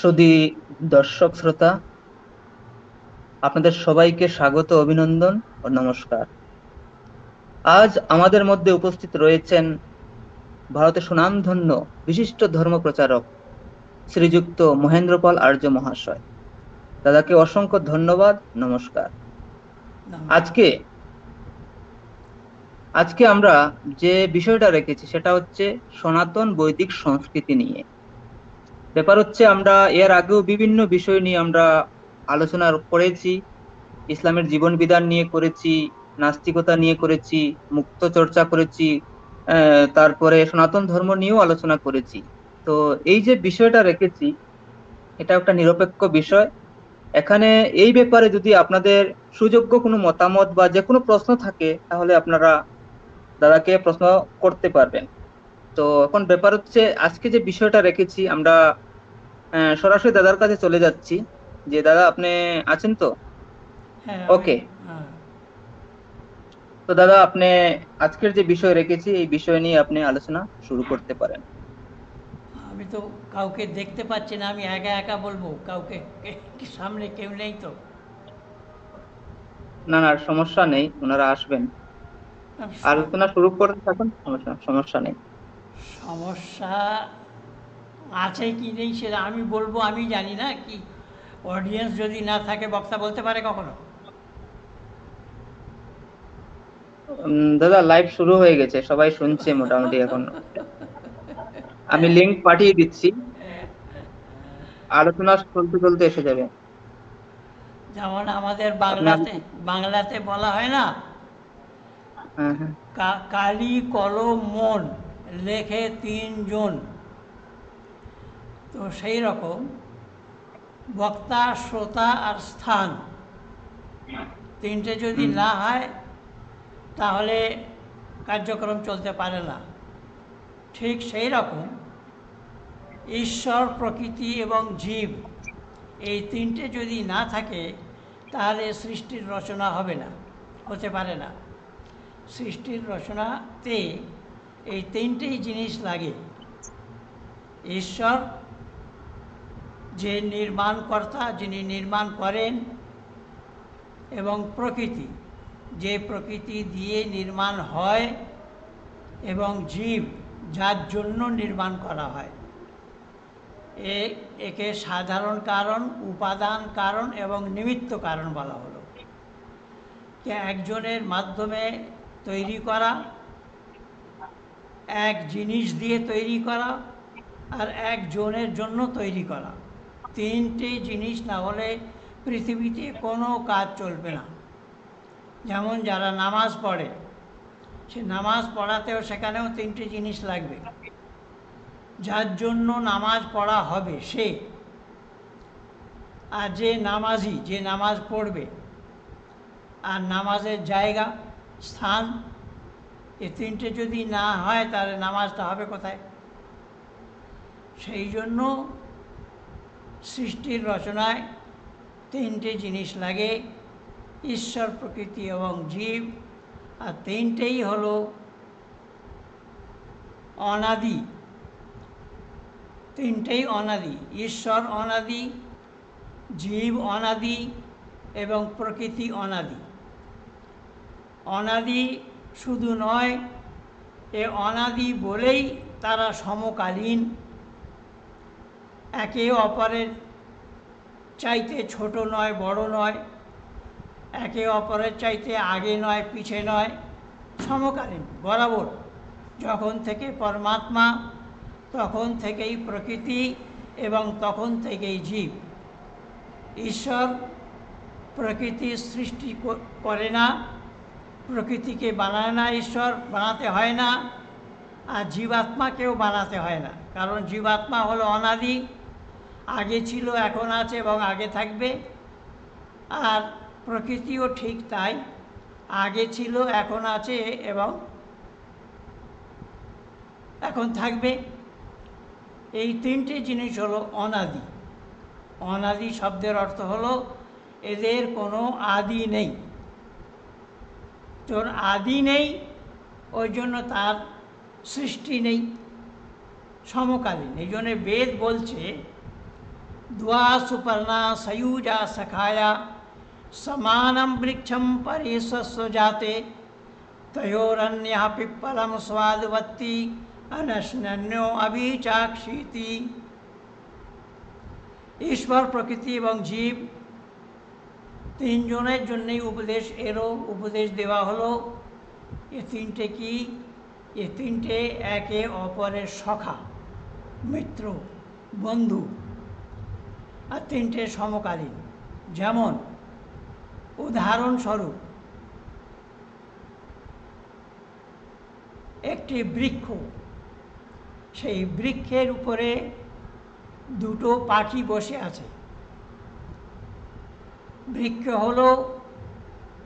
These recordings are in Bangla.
সুধী দর্শক শ্রোতা, আপনাদের সবাইকে স্বাগত, অভিনন্দন ও নমস্কার। আজ আমাদের মধ্যে উপস্থিত রয়েছেন ভারতের সুনামধন্য বিশিষ্ট ধর্ম প্রচারক শ্রীযুক্ত মহেন্দ্রপাল আর্য মহাশয়। দাদাকে অসংখ্য ধন্যবাদ, নমস্কার। নমস্কার। আজকে আজকে আমরা যে বিষয়টা রেখেছি সেটা হচ্ছে সনাতন বৈদিক সংস্কৃতি নিয়ে। ব্যাপার হচ্ছে, আমরা এর আগেও বিভিন্ন বিষয় নিয়ে আমরা আলোচনা করেছি। ইসলামের জীবন বিধান নিয়ে করেছি, নাস্তিকতা নিয়ে করেছি, মুক্ত চর্চা করেছি, তারপরে সনাতন ধর্ম নিয়েও আলোচনা করেছি। তো এই যে বিষয়টা রেখেছি, এটা একটা নিরপেক্ষ বিষয়। এখানে এই ব্যাপারে যদি আপনাদের সুযোগ্য কোনো মতামত বা যে কোনো প্রশ্ন থাকে, তাহলে আপনারা দাদাকে প্রশ্ন করতে পারবেন। তো এখন ব্যাপার হচ্ছে, আজকে যে বিষয়টা রেখেছি আমরা সরাসরি দাদার কাছে চলে যাচ্ছি। যে দাদা, আপনি আছেন তো? হ্যাঁ, ওকে। হ্যাঁ, তো দাদা, আপনি আজকের যে বিষয় রেখেছি এই বিষয় নিয়ে আপনি আলোচনা শুরু করতে পারেন। আমি তো কাউকে দেখতে পাচ্ছি না, আমি একা একা বলবো, কাউকে সামনে কেউ নেই তো। না না, সমস্যা নেই, ওনারা আসবেন। আলোচনা শুরু করতে থাকুন, সমস্যা সমস্যা নেই। সমস্যা আছে কি নেই সেটা আমি বলবো, আমি জানি না কি। অডিয়েন্স যদি না থাকে বক্তা বলতে পারে কখনো? দাদা, লাইভ শুরু হয়ে গেছে, সবাই শুনছে মোটামুটি এখন। আমি লিংক পাঠিয়ে দিচ্ছি, আলোচনা চলতে চলতে এসে যাবে। যেমন আমাদের আপনি বাংলাতে বাংলাতে বলা হয় না, হ্যাঁ হ্যাঁ। কালি কলম মন লেখে তিনজন। তো সেই রকম বক্তা, শ্রোতা আর স্থান, তিনটে যদি হুম না হয় তাহলে কার্যক্রম চলতে পারে না। ঠিক সেই রকম ঈশ্বর, প্রকৃতি এবং জীব, এই তিনটে যদি না থাকে তাহলে সৃষ্টির রচনা হবে না, হতে পারে না। সৃষ্টির রচনাতে এই তিনটেই জিনিস লাগে। ঈশ্বর, যে নির্মাণকর্তা, যিনি নির্মাণ করেন, এবং প্রকৃতি, যে প্রকৃতি দিয়ে নির্মাণ হয়, এবং জীব, যার জন্য নির্মাণ করা হয়। একে সাধারণ কারণ, উপাদান কারণ এবং নিমিত্ত কারণ বলা হলো। কে একজনের মাধ্যমে তৈরি করা, এক জিনিস দিয়ে তৈরি করা, আর একজনের জন্য তৈরি করা। তিনটে জিনিস না হলে পৃথিবীতে কোনো কাজ চলবে না। যেমন যারা নামাজ পড়ে, সে নামাজ পড়াতেও সেখানেও তিনটে জিনিস লাগবে। যার জন্য নামাজ পড়া হবে সে, আর যে নামাজি, যে নামাজ পড়বে, আর নামাজের জায়গা, স্থান, এ তিনটে যদি না হয় তাহলে নামাজটা হবে কোথায়? সেই জন্য সৃষ্টির রচনায় তিনটে জিনিস লাগে: ঈশ্বর, প্রকৃতি এবং জীব। আর তিনটেই হলো অনাদি। তিনটেই অনাদি। ঈশ্বর অনাদি, জীব অনাদি এবং প্রকৃতি অনাদি। অনাদি শুধু নয়, এ অনাদি বলেই তারা সমকালীন, একে অপরের চাইতে ছোট নয়, বড় নয়, একে অপরের চাইতে আগে নয়, পিছে নয়, সমকালীন, বরাবর। যখন থেকে পরমাত্মা, তখন থেকেই প্রকৃতি এবং তখন থেকেই জীব। ঈশ্বর প্রকৃতির সৃষ্টি করে না, প্রকৃতিকে বানায় না, ঈশ্বর বানাতে হয় না। আর জীবাত্মাকেও বানাতে হয় না, কারণ জীবাত্মা হলো অনাদি, আগে ছিল, এখন আছে এবং আগে থাকবে। আর প্রকৃতিও ঠিক তাই, আগে ছিল, এখন আছে এবং এখন থাকবে। এই তিনটে জিনিস হলো অনাদি। অনাদি শব্দের অর্থ হলো এদের কোনো আদি নেই। তোর আদি নেই, ওই জন্য তার সৃষ্টি নেই, সমকালীন। এই জন্যে বেদ বলছে द्वा सुपर्णा सयुजा सखाया समानं वृक्षं परिस्वस्य जाते तयोरन्यः पिप्पलं स्वादुवत्ति अनश्नन्यो अभिचाक्षीति। ঈশ্বর, প্রকৃতি এবং জীব তিনজনের জন্যই উপদেশ, এরও উপদেশ দেওয়া হলো। এ তিনটে কি? এ তিনটে একে অপরের সখা, মিত্র, বন্ধু, আর তিনটে সমকালীন। যেমন উদাহরণস্বরূপ একটি বৃক্ষ, সেই বৃক্ষের উপরে দুটো পাখি বসে আছে। বৃক্ষ হলো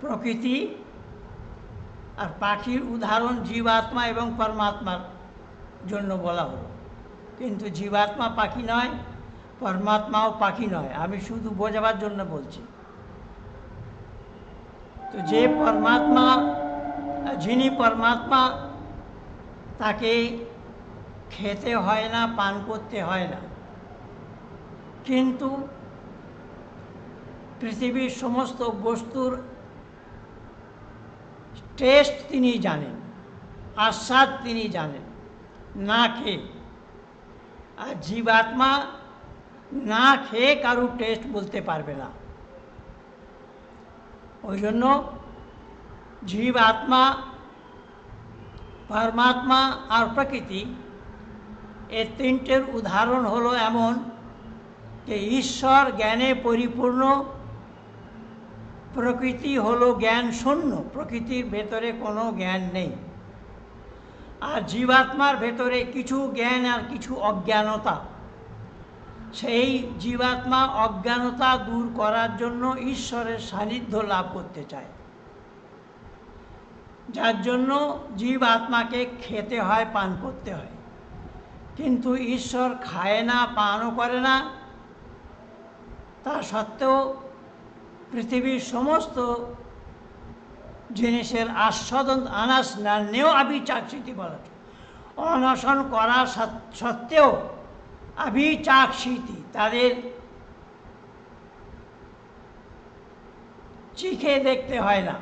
প্রকৃতি, আর পাখির উদাহরণ জীবাত্মা এবং পরমাত্মার জন্য বলা হলো। কিন্তু জীবাত্মা পাখি নয়, পরমাত্মাও পাখি নয়, আমি শুধু বোঝাবার জন্য বলছি। তো যে পরমাত্মা, যিনি পরমাত্মা, তাকে খেতে হয় না, পান করতে হয় না, কিন্তু পৃথিবীর সমস্ত বস্তুর টেস্ট তিনি জানেন, আস্বাদ তিনি জানেন না খেয়ে। আর জীবাত্মা না খেয়ে কারুর টেস্ট বলতে পারবে না। ওই জন্য জীবাত্মা, পরমাত্মা আর প্রকৃতি, এর তিনটের উদাহরণ হলো এমন যে ঈশ্বর জ্ঞানে পরিপূর্ণ, প্রকৃতি হলো জ্ঞান শূন্য, প্রকৃতির ভেতরে কোনো জ্ঞান নেই। আর জীবাত্মার ভেতরে কিছু জ্ঞান আর কিছু অজ্ঞানতা। সেই জীবাত্মা অজ্ঞানতা দূর করার জন্য ঈশ্বরের সান্নিধ্য লাভ করতে চায়, যার জন্য জীবাত্মাকে খেতে হয়, পান করতে হয়। কিন্তু ঈশ্বর খায় না, পানও করে না। তা সত্ত্বেও পৃথিবীর সমস্ত জিনিসের আস্বাদন আনাসনান্যেও আবিচাক্ষিতি বলা, অনশন করা সত্ত্বেও আবিচাক্ষিতি, তাদের চিখে দেখতে হয় না,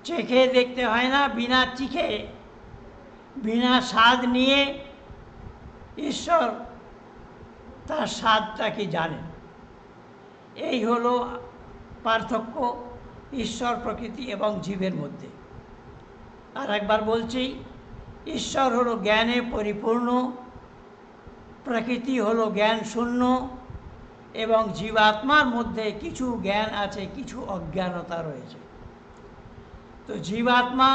চেখে দেখতে হয় না। বিনা চিখে, বিনা স্বাদ নিয়ে ঈশ্বর তার স্বাদটা কি জানেন। এই হলো পার্থক্য ঈশ্বর, প্রকৃতি এবং জীবের মধ্যে। আর একবার বলছি, ঈশ্বর হলো জ্ঞানে পরিপূর্ণ, প্রকৃতি হলো জ্ঞান শূন্য, এবং জীবাত্মার মধ্যে কিছু জ্ঞান আছে, কিছু অজ্ঞানতা রয়েছে। তো জীবাত্মা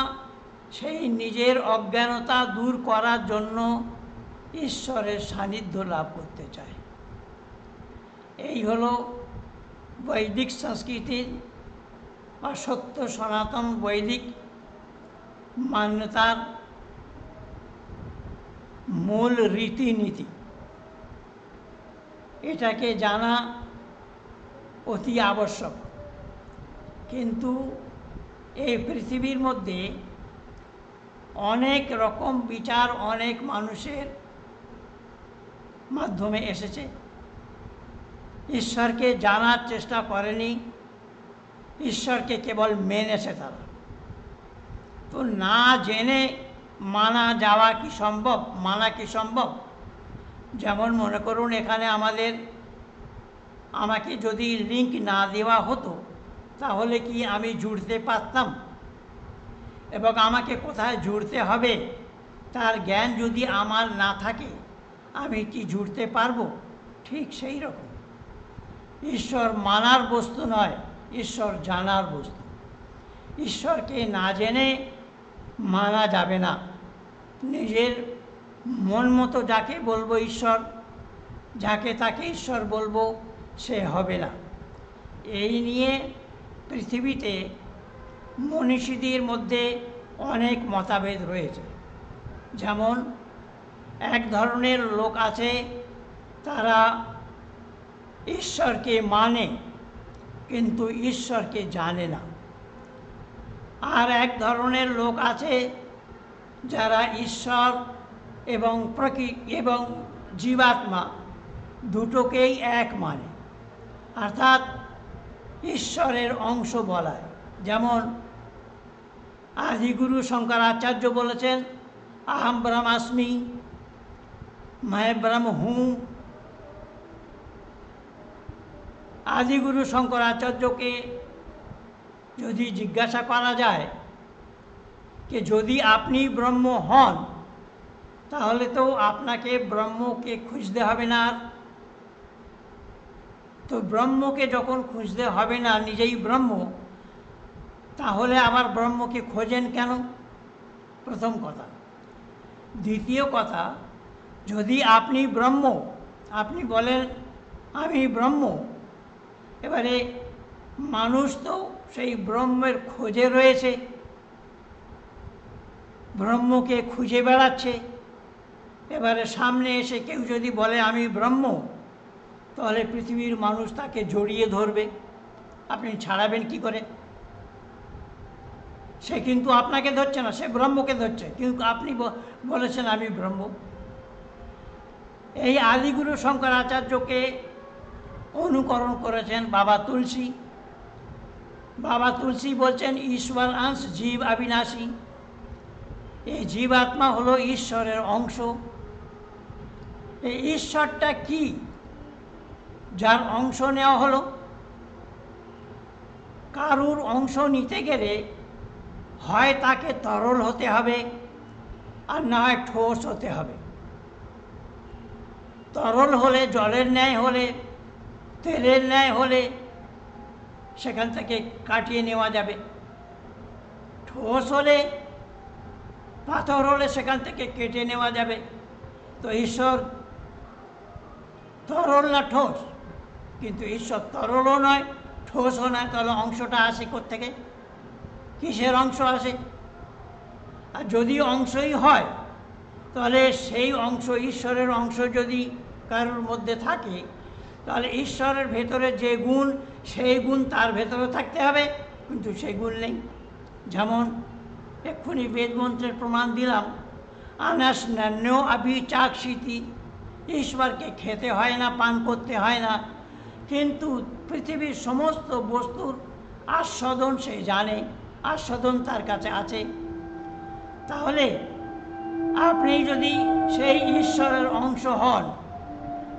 সেই নিজের অজ্ঞানতা দূর করার জন্য ঈশ্বরের সান্নিধ্য লাভ করতে চায়। এই হলো বৈদিক সংস্কৃতির বা সত্য সনাতন বৈদিক মান্যতার মূল রীতিনীতি। এটাকে জানা অতি আবশ্যক। কিন্তু এই পৃথিবীর মধ্যে অনেক রকম বিচার অনেক মানুষের মাধ্যমে এসেছে। ঈশ্বরকে জানার চেষ্টা করেনি, ঈশ্বরকে কেবল মেনেছে তারা। তো না জেনে মানা যাওয়া কি সম্ভব, মানা কি সম্ভব? যেমন মনে করুন, এখানে আমাকে যদি লিঙ্ক না দেওয়া হতো, তাহলে কি আমি জুড়তে পারতাম? এবং আমাকে কোথায় জুড়তে হবে তার জ্ঞান যদি আমার না থাকে, আমি কি জুড়তে পারবো? ঠিক সেই রকম ঈশ্বর মানার বস্তু নয়, ঈশ্বর জানার বস্তু। ঈশ্বরকে না জেনে মানা যাবে না। নিজের মন মতো যাকে বলবো ঈশ্বর, যাকে তাকে ঈশ্বর বলবো, সে হবে না। এই নিয়ে পৃথিবীতে মনীষীদের মধ্যে অনেক মতভেদ রয়েছে। যেমন এক ধরনের লোক আছে, তারা ঈশ্বরকে মানে কিন্তু ঈশ্বরকে জানে না। আর এক ধরনের লোক আছে যারা ঈশ্বর এবং প্রকৃতি এবং জীবাত্মা দুটোকেই এক মানে, অর্থাৎ ঈশ্বরের অংশ বলায়। যেমন আদিগুরু শঙ্করাচার্য বলেছেন, আহম ব্রহ্মাস্মি, मैं ब्रह्म हूँ। আদিগুরু শঙ্করাচার্যকে যদি জিজ্ঞাসা করা যায় যে যদি আপনি ব্রহ্ম হন তাহলে তো আপনাকে ব্রহ্মকে খুঁজতে হবে না, তো ব্রহ্মকে যখন খুঁজতে হবে না, নিজেই ব্রহ্ম, তাহলে আবার ব্রহ্মকে খোঁজেন কেন? প্রথম কথা। দ্বিতীয় কথা, যদি আপনি ব্রহ্ম, আপনি বলেন আমি ব্রহ্ম, এবারে মানুষ তো সেই ব্রহ্মের খোঁজে রয়েছে, ব্রহ্মকে খুঁজে বেড়াচ্ছে। এবারে সামনে এসে কেউ যদি বলে আমি ব্রহ্ম, তাহলে পৃথিবীর মানুষ তাকে জড়িয়ে ধরবে, আপনি ছাড়াবেন কি করে? সে কিন্তু আপনাকে ধরছে না, সে ব্রহ্মকে ধরছে, কিন্তু আপনি বলেছেন আমি ব্রহ্ম। এই আদিগুরু শঙ্করাচার্যকে অনুকরণ করেছেন বাবা তুলসী। বাবা তুলসী বলছেন ঈশ্বর अंश জীব অবিনাশী। এই জীবাত্মা হলো ঈশ্বরের অংশ। এই ঈশ্বরটা কি, যার অংশ নেওয়া হলো? কারুর অংশ নিতে গেলে হয় তাকে তরল হতে হবে, আর না হয় ঠোস হতে হবে। তরল হলে, জলের ন্যায় হলে, তেলের ন্যায় হলে সেখান থেকে কাটিয়ে নেওয়া যাবে। ঠোস হলে, পাথর হলে সেখান থেকে কেটে নেওয়া যাবে। তো ঈশ্বর তরল না ঠোস? কিন্তু ঈশ্বর তরলও নয়, ঠোসও নয়, তাহলে অংশটা আসে কোত্থেকে? কিসের অংশ আসে? আর যদি অংশই হয় তাহলে সেই অংশ, ঈশ্বরের অংশ যদি কারোর মধ্যে থাকে, তাহলে ঈশ্বরের ভেতরে যে গুণ, সেই গুণ তার ভেতরে থাকতে হবে, কিন্তু সেই গুণ নেই। যেমন এক্ষুনি বেদমন্ত্রের প্রমাণ দিলাম, আনাস নান্য অভিচাক্ষিতি, ঈশ্বরকে খেতে হয় না, পান করতে হয় না, কিন্তু পৃথিবীর সমস্ত বস্তুর আস্বাদন সে জানে, আস্বাদন তার কাছে আছে। তাহলে আপনি যদি সেই ঈশ্বরের অংশ হন,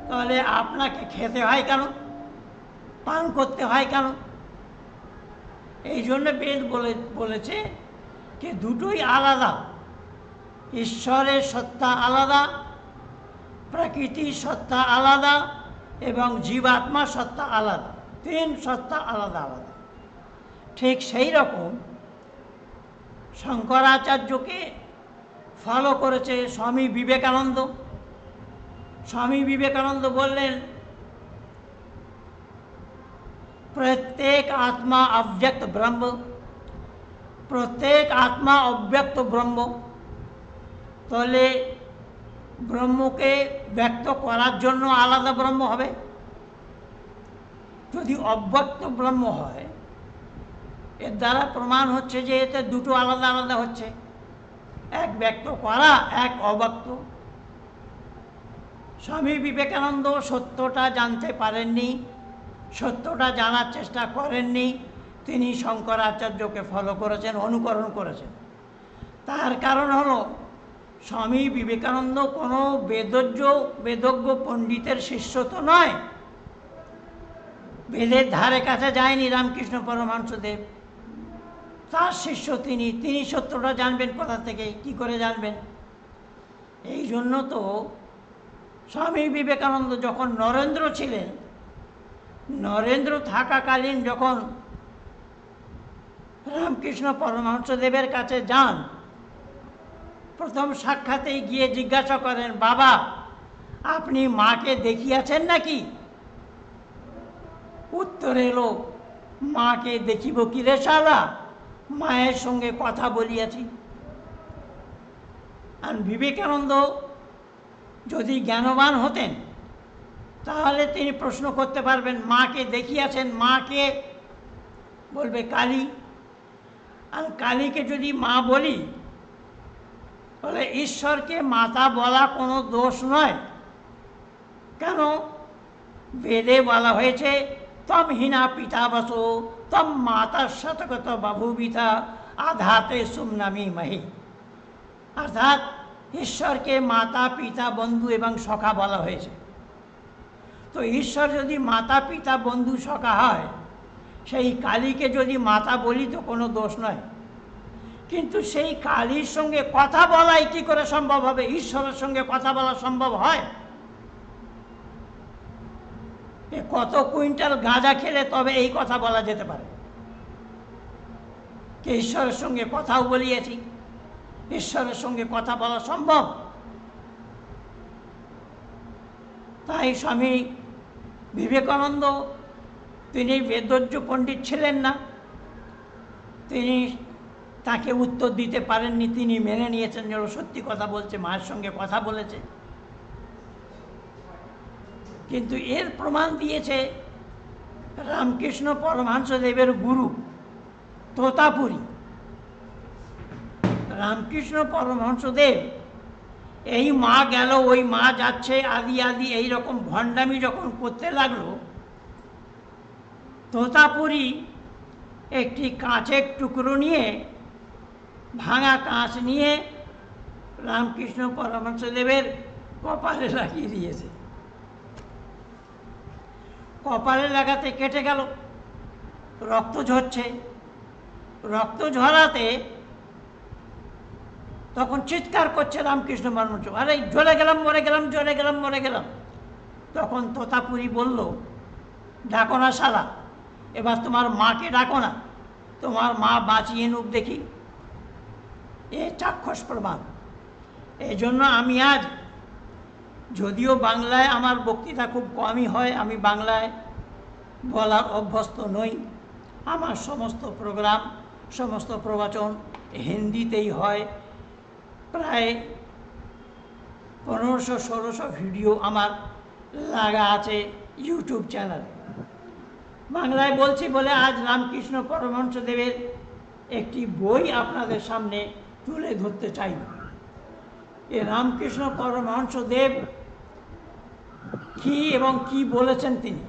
তাহলে আপনাকে খেতে হয় কেন, পান করতে হয় কেন? এই জন্য বেদ বলেছে যে দুটোই আলাদা, ঈশ্বরের সত্তা আলাদা, প্রকৃতির সত্তা আলাদা, এবং জীবাত্মার সত্তা আলাদা। তিন সত্তা আলাদা আলাদা। ঠিক সেই রকম শঙ্করাচার্যকে ফলো করেছে স্বামী বিবেকানন্দ। স্বামী বিবেকানন্দ বললেন প্রত্যেক আত্মা অব্যক্ত ব্রহ্ম, প্রত্যেক আত্মা অব্যক্ত ব্রহ্ম। তাহলে ব্রহ্মকে ব্যক্ত করার জন্য আলাদা ব্রহ্ম হবে। যদি অব্যক্ত ব্রহ্ম হয়, এর দ্বারা প্রমাণ হচ্ছে যে এতে দুটো আলাদা আলাদা হচ্ছে, এক ব্যক্ত করা, এক অব্যক্ত। স্বামী বিবেকানন্দ সত্যটা জানতে পারেননি, সত্যটা জানার চেষ্টা করেননি, তিনি শঙ্করাচার্যকে ফলো করেছেন, অনুকরণ করেছেন। তার কারণ হলো স্বামী বিবেকানন্দ কোনো বেদজ্ঞ পণ্ডিতের শিষ্য তো নয়, বেদের ধারে কাছে যায়নি রামকৃষ্ণ পরমহংসদেব, তার শিষ্য তিনি সত্যটা জানবেন কোথা থেকে, কি করে জানবেন? এই জন্য তো স্বামী বিবেকানন্দ যখন নরেন্দ্র ছিলেন, নরেন্দ্র থাকাকালীন যখন রামকৃষ্ণ পরমহংসদেবের কাছে যান, প্রথম সাক্ষাতেই গিয়ে জিজ্ঞাসা করেন, বাবা আপনি মাকে দেখিয়াছেন নাকি? উত্তর এলো, মাকে দেখিব কি রে শালা, মায়ের সঙ্গে কথা বলিয়াছি। আর বিবেকানন্দ যদি জ্ঞানবান হতেন তাহলে তিনি প্রশ্ন করতে পারবেন, মাকে দেখিয়াছেন? মাকে বলবে কালী। আর কালীকে যদি মা বলি, বলে ঈশ্বরকে মাতা বলা কোনো দোষ নয়, কেন? বেদে বলা হয়েছে তম হিনা পিতাবসো তম মাতা শতগত বাভুবিতা আধাতে সুমনামি মহি। অর্থাৎ ঈশ্বরকে মাতা পিতা বন্ধু এবং সখা বলা হয়েছে। তো ঈশ্বর যদি মাতা পিতা বন্ধু সখা হয়, সেই কালীকে যদি মাতা বলি তো কোনো দোষ নয়, কিন্তু সেই কালীর সঙ্গে কথা বলাই কি করে সম্ভব হবে? ঈশ্বরের সঙ্গে কথা বলা সম্ভব হয়? কত কুইন্টাল গাঁজা খেলে তবে এই কথা বলা যেতে পারে? কে ঈশ্বরের সঙ্গে কথাও বলিয়েছি, ঈশ্বরের সঙ্গে কথা বলা সম্ভব? তাই স্বামী বিবেকানন্দ তিনি বেদজ্ঞ পণ্ডিত ছিলেন না, তিনি তাকে উত্তর দিতে পারেননি। তিনি মেনে নিয়েছেন যে সত্যি কথা বলছে, মায়ের সঙ্গে কথা বলেছে। কিন্তু এর প্রমাণ দিয়েছে রামকৃষ্ণ পরমহংসদেবের গুরু তোতাপুরী। রামকৃষ্ণ পরমহংসদেব এই মা গেল, ওই মা যাচ্ছে, আদি আদি এইরকম ভণ্ডামি যখন করতে লাগলো, তোতাপুরী একটি কাঁচের টুকরো নিয়ে, ভাঙা কাঁচ নিয়ে রামকৃষ্ণ পরমহংসদেবের কপালে লাগিয়ে দিয়েছে। কপালে লাগাতে কেটে গেল, রক্ত ঝরছে। রক্ত ঝরাতে তখন চিৎকার করছে রামকৃষ্ণ পরমহংস, আরে জ্বলে গেলাম, মরে গেলাম, জ্বলে গেলাম, মরে গেলাম। তখন তোতাপুরী বলল, ডাকো না শালা, এবার তোমার মাকে ডাকো না, তোমার মা বাঁচিয়ে নুক দেখি। এ চাক্ষুষ প্রমাণ। এই জন্য আমি আজ, যদিও বাংলায় আমার বক্তৃতা খুব কমই হয়, আমি বাংলায় বলার অভ্যস্ত নই, আমার সমস্ত প্রোগ্রাম, সমস্ত প্রবচন হিন্দিতেই হয়। প্রায় 1500-1600 ভিডিও আমার লাগা আছে ইউটিউব চ্যানেলে। বাংলায় বলছি বলে আজ রামকৃষ্ণ পরমহংসদেবের একটি বই আপনাদের সামনে তুলে ধরতে চাই। এ রামকৃষ্ণ পরমহংসদেব কি এবং কি বলেছেন তিনি,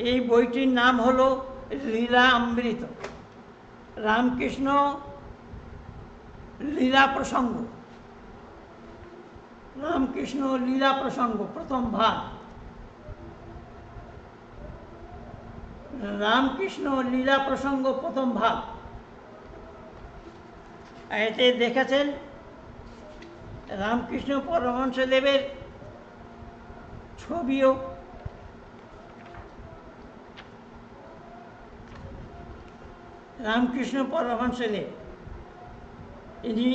এই বইটির নাম হলো লীলা অমৃত, রামকৃষ্ণ লীলা প্রসঙ্গ। রামকৃষ্ণ লীলা প্রসঙ্গ প্রথম ভাগ। রামকৃষ্ণ লীলা প্রসঙ্গ প্রথম ভাগ। এতে দেখেছেন রামকৃষ্ণ পরমহংসদেবের ছবিও। রামকৃষ্ণ পরমহংসদেব ইনি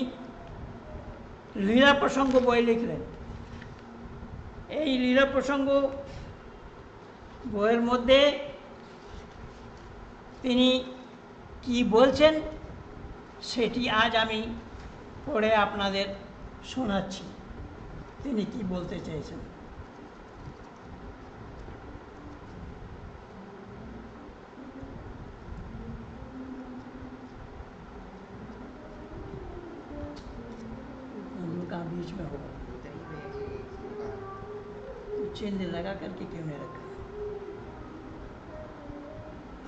লীলা প্রসঙ্গ বই লিখলেন। এই লীলা প্রসঙ্গ বইয়ের মধ্যে তিনি কি বলছেন সেটি আজ আমি পড়ে আপনাদের শোনাচ্ছি, তিনি কি বলতে চেয়েছেন। बीच में होगा तो चिन्ह लगा करके क्यों नहीं रखा?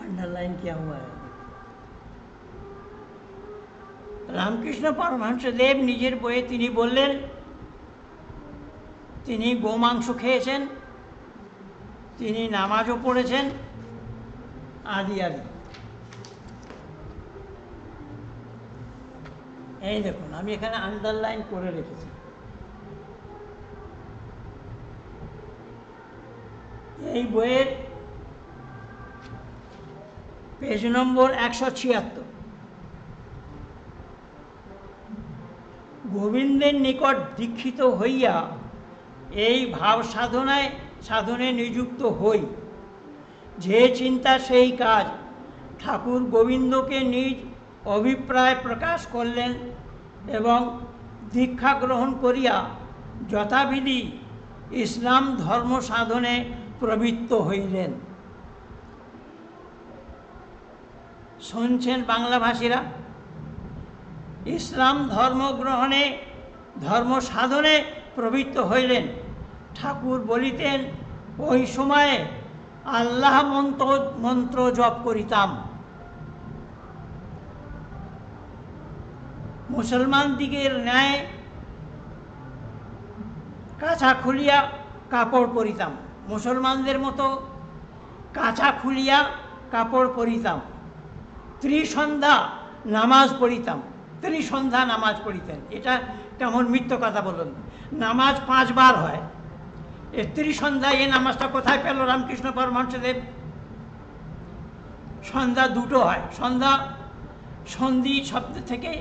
अंडरलाइन किया हुआ है। রামকৃষ্ণ পরমহংসদেব নিজের বইয়ে তিনি বললেন তিনি গোমাংস খেয়েছেন, তিনি নামাজও পড়েছেন, আদি আদি। এই দেখুন আমি এখানে আন্ডারলাইন করে রেখেছি। এই বইয়ের পেজ নম্বর 176। গোবিন্দের নিকট দীক্ষিত হইয়া এই ভাব সাধনে নিযুক্ত হই, যে চিন্তা সেই কাজ। ঠাকুর গোবিন্দকে নিজ অভিপ্রায় প্রকাশ করলেন এবং দীক্ষা গ্রহণ করিয়া যথাবিধি ইসলাম ধর্ম সাধনে প্রবৃত্ত হইলেন। শুনছেন বাংলাভাষীরা? ইসলাম ধর্ম গ্রহণে, ধর্ম সাধনে প্রবৃত্ত হইলেন। ঠাকুর বলিতেন, ওই সময়ে আল্লাহ মন্ত্র জপ করিতাম। মুসলমান দিগের ন্যায় কাছা খুলিয়া কাপড় পরিতাম, মুসলমানদের মতো কাছা খুলিয়া কাপড় পরিতাম। ত্রিসন্ধ্যা নামাজ পড়িতাম, ত্রিসন্ধ্যা নামাজ পড়িতেন। এটা কেমন মিথ্য কথা বলুন, নামাজ 5 বার হয়, এই ত্রিসন্ধ্যা এই নামাজটা কোথায় পেল রামকৃষ্ণ পরমহংসদেব? সন্ধ্যা 2টো হয়, সন্ধ্যা সন্ধি শব্দ থেকে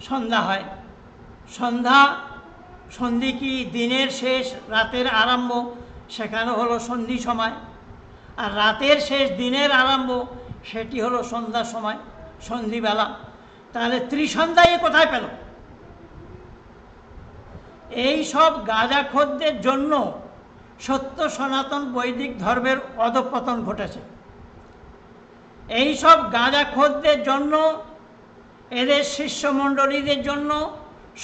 সন্ধ্যা হয়। সন্ধি কি দিনের শেষ রাতের আরম্ভ, সেখানে হলো সন্ধি সময়। আর রাতের শেষ দিনের আরম্ভ, সেটি হলো সন্ধ্যার সময়, সন্ধিবেলা। তাহলে ত্রিসন্ধ্যা এ কোথায় পেল? এই সব গাঁজাখোরদের জন্য সত্য সনাতন বৈদিক ধর্মের অধঃপতন ঘটেছে। এই সব গাঁজাখোরদের জন্য, এদের শিষ্যমণ্ডলীদের জন্য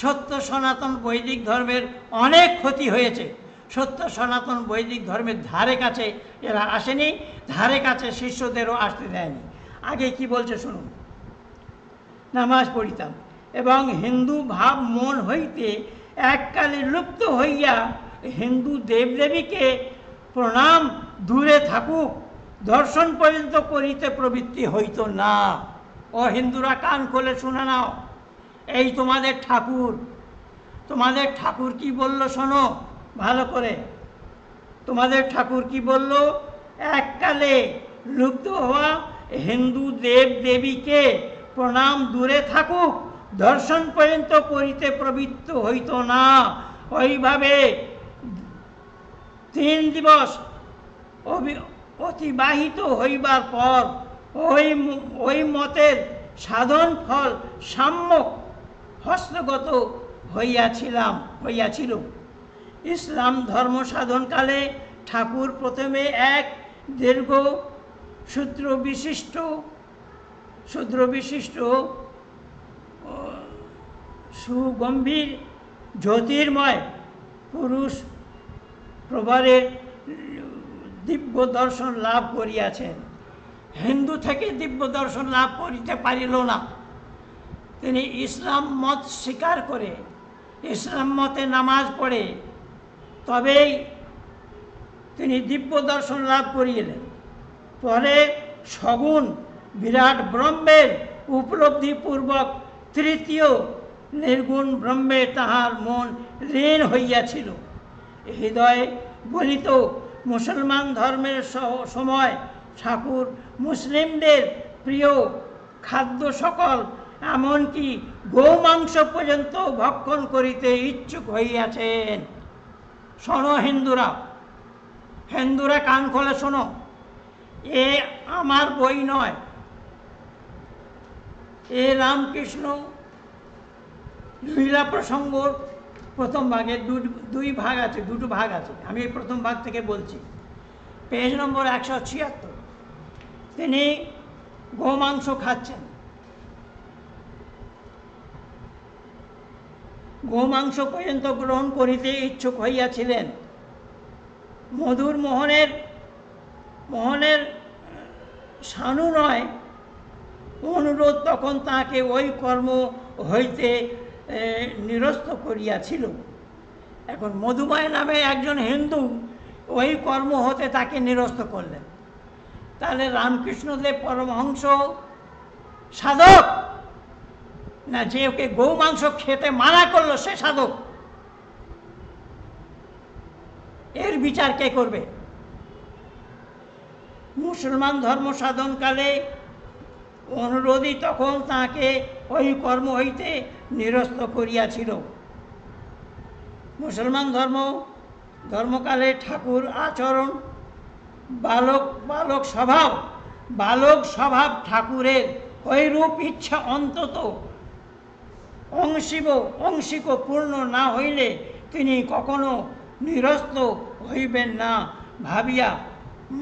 সত্য সনাতন বৈদিক ধর্মের অনেক ক্ষতি হয়েছে। সত্য সনাতন বৈদিক ধর্মের ধারে কাছে এরা আসেনি, ধারে কাছে শিষ্যদেরও আসতে দেয়নি। আগে কি বলছে শুনুন। নামাজ পড়িতাম এবং হিন্দু ভাব মন হইতে এককালে লুপ্ত হইয়া হিন্দু দেবদেবীকে প্রণাম দূরে থাকুক, দর্শন পর্যন্ত করিতে প্রবৃত্তি হইত না। ও হিন্দুরা, কান খুলে শুনে নাও, এই তোমাদের ঠাকুর কি বলল শোনো ভালো করে। তোমাদের ঠাকুর কি বলল? এককালে লুপ্ত হওয়া হিন্দু দেব দেবীকে প্রণাম দূরে থাকুক, দর্শন পর্যন্ত করিতে প্রবৃত্ত হইত না। ওইভাবে 3 দিবস অতিবাহিত হইবার পর ওই মতের সাধন ফল সাম্যক হস্তগত হইয়াছিল। ইসলাম ধর্ম সাধনকালে ঠাকুর প্রথমে এক দীর্ঘ সূত্র বিশিষ্ট সুগম্ভীর জ্যোতির্ময় পুরুষ প্রবারের দিব্য দর্শন লাভ করিয়াছেন। হিন্দু থেকে দিব্য দর্শন লাভ করিতে পারিল না। তিনি ইসলাম মত স্বীকার করে, ইসলাম মতে নামাজ পড়ে তবেই তিনি দিব্য দর্শন লাভ করিলেন। পরে সগুণ বিরাট ব্রহ্মের উপলব্ধিপূর্বক তৃতীয় নির্গুণ ব্রহ্মে তাহার মন লীন হইয়াছিল। হৃদয়ে বলিত, মুসলমান ধর্মের সময় ঠাকুর মুসলিমদের প্রিয় খাদ্য সকল, এমনকি গোমাংস পর্যন্ত ভক্ষণ করিতে ইচ্ছুক হইয়াছেন। শোনো হিন্দুরা কান খোলে শোনো, এ আমার বই নয়, এ রামকৃষ্ণ লীলা প্রসঙ্গ প্রথম ভাগের 2 ভাগ আছে, 2টো ভাগ আছে। আমি এই প্রথম ভাগ থেকে বলছি, পেজ নম্বর 176। তিনি গোমাংস খাচ্ছেন, গোমাংস পর্যন্ত গ্রহণ করিতে ইচ্ছুক হইয়াছিলেন। মধুর মোহনের শানু নয় অনুরোধ তখন তাকে ওই কর্ম হইতে নিরস্ত করিয়াছিল। এখন মধুময় নামে একজন হিন্দু ওই কর্ম হতে তাকে নিরস্ত করলেন। তাহলে রামকৃষ্ণদেব পরমহংস সাধক না যে ওকে গৌমাংস খেতে মানা করলো সে সাধক? এর বিচার কে করবে? মুসলমান ধর্ম সাধনকালে অনুরোধী তখন তাকে ওই কর্ম হইতে নিরস্ত করিয়াছিল। মুসলমান ধর্মকালে ঠাকুর আচরণ বালক স্বভাব ঠাকুরের ওইরূপ ইচ্ছা অন্তত অংশিক পূর্ণ না হইলে তিনি কখনো নিরস্ত হইবেন না ভাবিয়া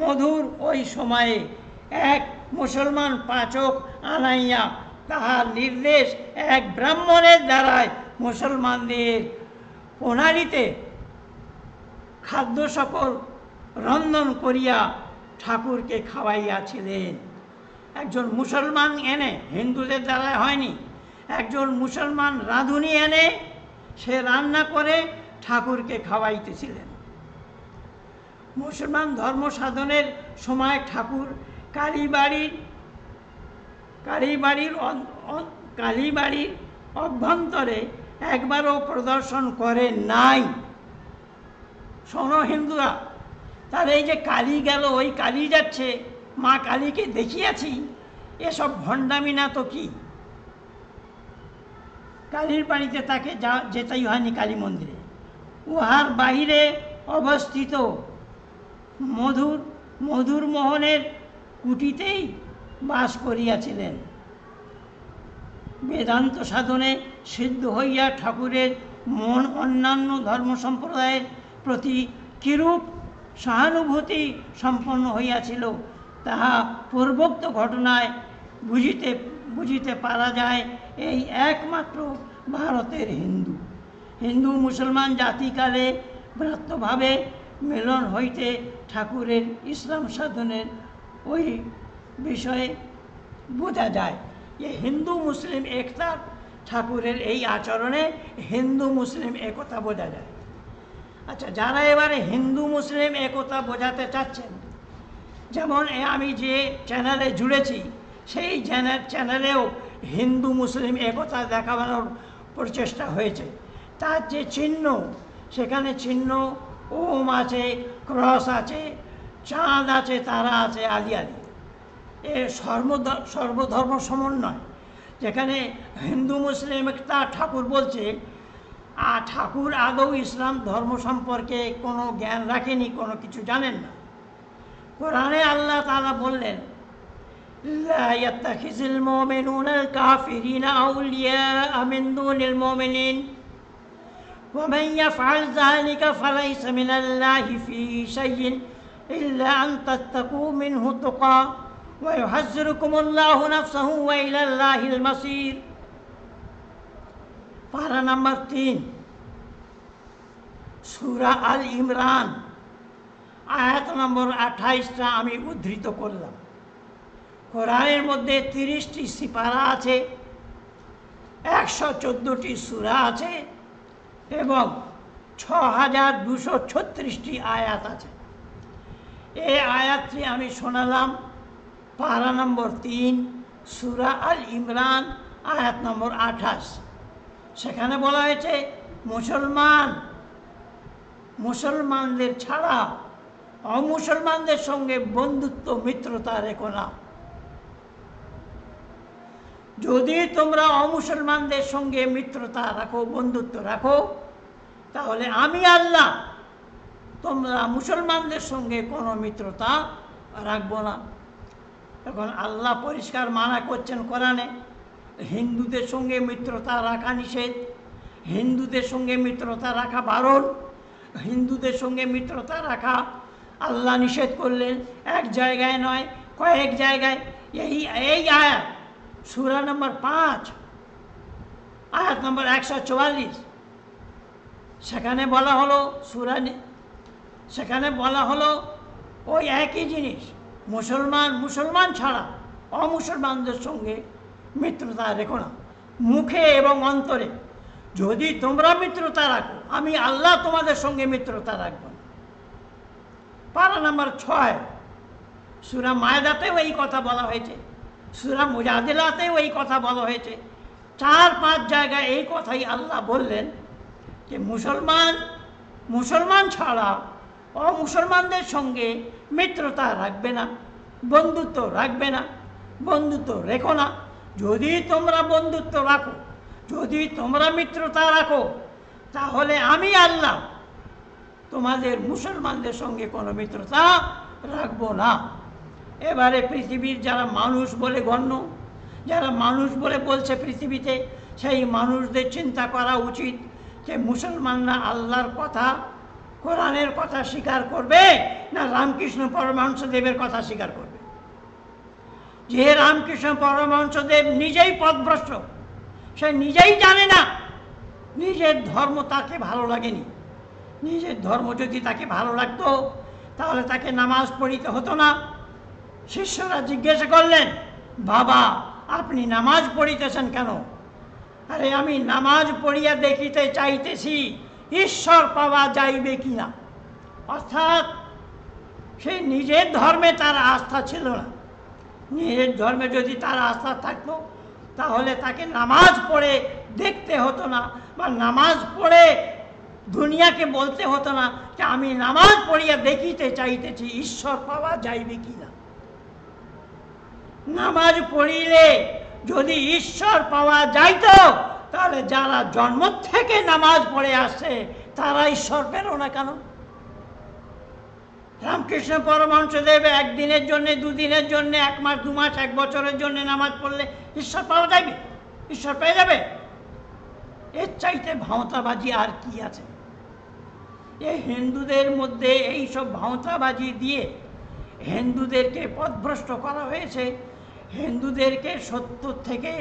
মধুর ওই সময়ে এক মুসলমান পাচক আনাইয়া তাহার নির্দেশ এক ব্রাহ্মণের দ্বারায় মুসলমানদের প্রণালীতে খাদ্য সকল রন্ধন করিয়া ঠাকুরকে খাওয়াইয়াছিলেন। একজন মুসলমান এনে, হিন্দুদের দ্বারা হয়নি, একজন মুসলমান রাঁধুনি এনে সে রান্না করে ঠাকুরকে খাওয়াইতেছিলেন। মুসলমান ধর্ম সাধনের সময় ঠাকুর কালীবাড়ির অভ্যন্তরে একবারও প্রদর্শন করে নাই। শোনো হিন্দুরা, তার এই যে কালী গেল, ওই কালী যাচ্ছে, মা কালীকে দেখিয়াছি, এসব ভণ্ডামি না তো কি? কালীর বাড়িতে তাকে যেতেই হয়নি, কালী মন্দিরে। উহার বাহিরে অবস্থিত মধুর মোহনের কুটিতেই বাস করিয়াছিলেন। বেদান্ত সাধনে সিদ্ধ হইয়া ঠাকুরের মন অন্যান্য ধর্ম সম্প্রদায়ের প্রতি কিরূপ সহানুভূতি সম্পন্ন হইয়াছিল তাহা পূর্বোক্ত ঘটনায় বুঝিতে পারা যায়। এই একমাত্র ভারতের হিন্দু মুসলমান জাতিকালে ভ্রাতৃভাবে মিলন হইতে ঠাকুরের ইসলাম সাধনের ওই বিষয়ে বোঝা যায়। যে হিন্দু মুসলিম একতা, ঠাকুরের এই আচরণে হিন্দু মুসলিম একতা বোঝা যায়। আচ্ছা, যারা এবারে হিন্দু মুসলিম একতা বোঝাতে চাচ্ছেন, যেমন আমি যে চ্যানেলে জুড়েছি, সেই চ্যানেলেও হিন্দু মুসলিম একতা দেখানোর প্রচেষ্টা হয়েছে। তার যে চিহ্ন, সেখানে চিহ্ন ওম আছে, ক্রস আছে, চাঁদ আছে, তারা আছে, আলি এ সর্বধর্ম সমন্বয়। যেখানে হিন্দু মুসলিম একতা ঠাকুর বলছে, আর ঠাকুর আদৌ ইসলাম ধর্ম সম্পর্কে কোনো জ্ঞান রাখেনি, কোনো কিছু জানেন না। কোরআনে আল্লাহ তাআলা বললেন, লা ইয়াত্তাখিযুল মুমিনুনাল কাফিরিনা আউলিয়া মিন দুনিল মুমিনিন ওয়া মান ইয়াফআল যালিকা ফালাইসা মিনাল্লাহি ফী শাইইন ইল্লা আন তাত্তাকু মিনহু তুকা ওয়া ইউহাজ্জিরুকুমুল্লাহু নাফসাহু ওয়া ইলাল্লাহিল মাসির। পারা নাম্বার 3, সূরা আল ইমরান, আয়াত নম্বর 28টা আমি উদ্ধৃত করলাম। কোরআনের মধ্যে 30টি সিপারা আছে, 114টি সূরা আছে এবং 6236টি আয়াত আছে। এই আয়াতটি আমি শোনালাম পারা নম্বর 3, সূরা আল ইমরান, আয়াত নম্বর 28। সেখানে বলা হয়েছে, মুসলমানদের ছাড়া অমুসলমানদের সঙ্গে বন্ধুত্ব মিত্রতা রেখো না। যদি তোমরা অমুসলমানদের সঙ্গে মিত্রতা রাখো, বন্ধুত্ব রাখো, তাহলে আমি আল্লাহ তোমরা মুসলমানদের সঙ্গে কোনো মিত্রতা রাখবো না। এখন আল্লাহ পরিষ্কার মানা করছেন কোরআনে, হিন্দুদের সঙ্গে মিত্রতা রাখা নিষেধ, হিন্দুদের সঙ্গে মিত্রতা রাখা বারণ, হিন্দুদের সঙ্গে মিত্রতা রাখা আল্লাহ নিষেধ করলেন। এক জায়গায় নয়, কয়েক জায়গায়। এই আয়াত সূরা নম্বর 5, আয়াত নম্বর 144, সেখানে বলা হলো ওই একই জিনিস, মুসলমান ছাড়া অমুসলমানদের সঙ্গে মিত্রতা রেখো না, মুখে এবং অন্তরে। যদি তোমরা মিত্রতা রাখো, আমি আল্লাহ তোমাদের সঙ্গে মিত্রতা রাখব না। পারা নাম্বার 6, সূরা মায়দাতেও এই কথা বলা হয়েছে, সূরা মুজাদিলাতেও এই কথা বলা হয়েছে। 4-5 জায়গায় এই কথাই আল্লাহ বললেন যে মুসলমান ছাড়া অমুসলমানদের সঙ্গে মিত্রতা রাখবে না, বন্ধুত্ব রাখবে না, বন্ধুত্ব রেখো না। যদি তোমরা বন্ধুত্ব রাখো, যদি তোমরা মিত্রতা রাখো, তাহলে আমি আল্লাহ তোমাদের মুসলমানদের সঙ্গে কোনো মিত্রতা রাখবো না। এবারে পৃথিবীর যারা মানুষ বলে গণ্য, যারা মানুষ বলে বলছে পৃথিবীতে, সেই মানুষদের চিন্তা করা উচিত যে মুসলমানরা আল্লাহর কথা, কোরআনের কথা স্বীকার করবে না রামকৃষ্ণ পরমহংসদেবের কথা স্বীকার করবে। যে রামকৃষ্ণ পরমহংসদেব নিজেই পথভ্রষ্ট, সে নিজেই জানে না, নিজের ধর্ম তাকে ভালো লাগেনি, নিজের ধর্ম যদি তাকে ভালো লাগতো তাহলে তাকে নামাজ পড়িতে হতো না। শিষ্যরা জিজ্ঞাসা করলেন, বাবা আপনি নামাজ পড়িতেছেন কেন? আরে আমি নামাজ পড়িয়া দেখিতে চাইতেছি ঈশ্বর পাওয়া যাইবে কিনা। অর্থাৎ সে নিজের ধর্মে তার আস্থা ছিল না। নিজের ধর্মে যদি তার আস্থা থাকতো তাহলে তাকে নামাজ পড়ে দেখতে হতো না, বা নামাজ পড়ে দুনিয়াকে বলতে হতো না যে আমি নামাজ পড়িয়া দেখিতে চাইতেছি ঈশ্বর পাওয়া যাইবে কিনা। নামাজ পড়িলে যদি ঈশ্বর পাওয়া যাইত তাহলে যারা জন্ম থেকে নামাজ পড়ে আসছে তারা ঈশ্বর পেল না কেন? রামকৃষ্ণ পরমহংসদেব একদিনের জন্য, দুদিনের জন্য, 1 মাস 2 মাস 1 বছরের জন্য নামাজ পড়লে ঈশ্বর পাওয়া যাবে? ঈশ্বর পেয়ে যাবে? এর চাইতে ভাঁওতাবাজি আর কি আছে? এই হিন্দুদের মধ্যে এই সব ভাঁওতাবাজি দিয়ে হিন্দুদেরকে পথভ্রষ্ট করা হয়েছে, হিন্দুদেরকে সত্য থেকে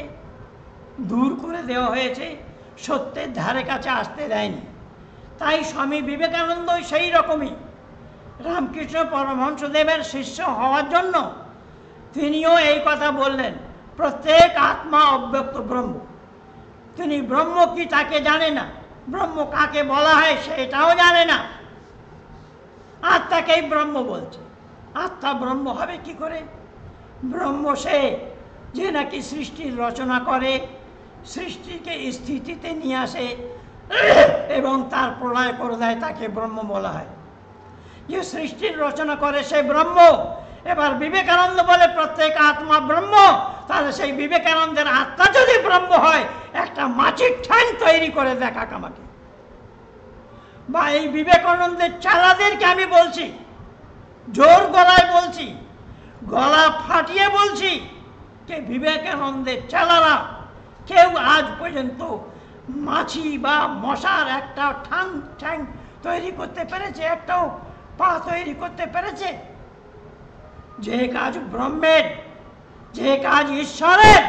দূর করে দেওয়া হয়েছে, সত্যের ধারে কাছে আসতে দেয়নি। তাই স্বামী বিবেকানন্দ সেই রকমই রামকৃষ্ণ পরমহংসদেবের শিষ্য হওয়ার জন্য তিনিও এই কথা বললেন, প্রত্যেক আত্মা অব্যক্ত ব্রহ্ম। তিনি ব্রহ্ম কি তাকে জানে না, ব্রহ্ম কাকে বলা হয় সেটাও জানে না, আত্মাকেই ব্রহ্ম বলছে। আত্মা ব্রহ্ম হবে কি করে? ব্রহ্ম সে যে নাকি সৃষ্টির রচনা করে, সৃষ্টিকে স্থিতিতে নিয়ে আসে এবং তার প্রলয় করে দেয়, তাকে ব্রহ্ম বলা হয়। যে সৃষ্টির রচনা করে সে ব্রহ্ম। এবার বিবেকানন্দ বলে প্রত্যেক আত্মা ব্রহ্ম, তাহলে সেই বিবেকানন্দের আত্মা যদি ব্রহ্ম হয়, একটা মাছির ঠ্যাং তৈরি করে দেখাক আমাকে। বা এই বিবেকানন্দের চালাদেরকে আমি বলছি, জোর গলায় বলছি, গলা ফাটিয়ে বলছি, যে বিবেকানন্দের চালারা কেউ আজ পর্যন্ত মাছি বা মশার একটা ঠ্যাং তৈরি করতে পেরেছে? একটাও পা তৈরি করতে পেরেছে? যে কাজ ব্রহ্মের, যে কাজ ঈশ্বরের,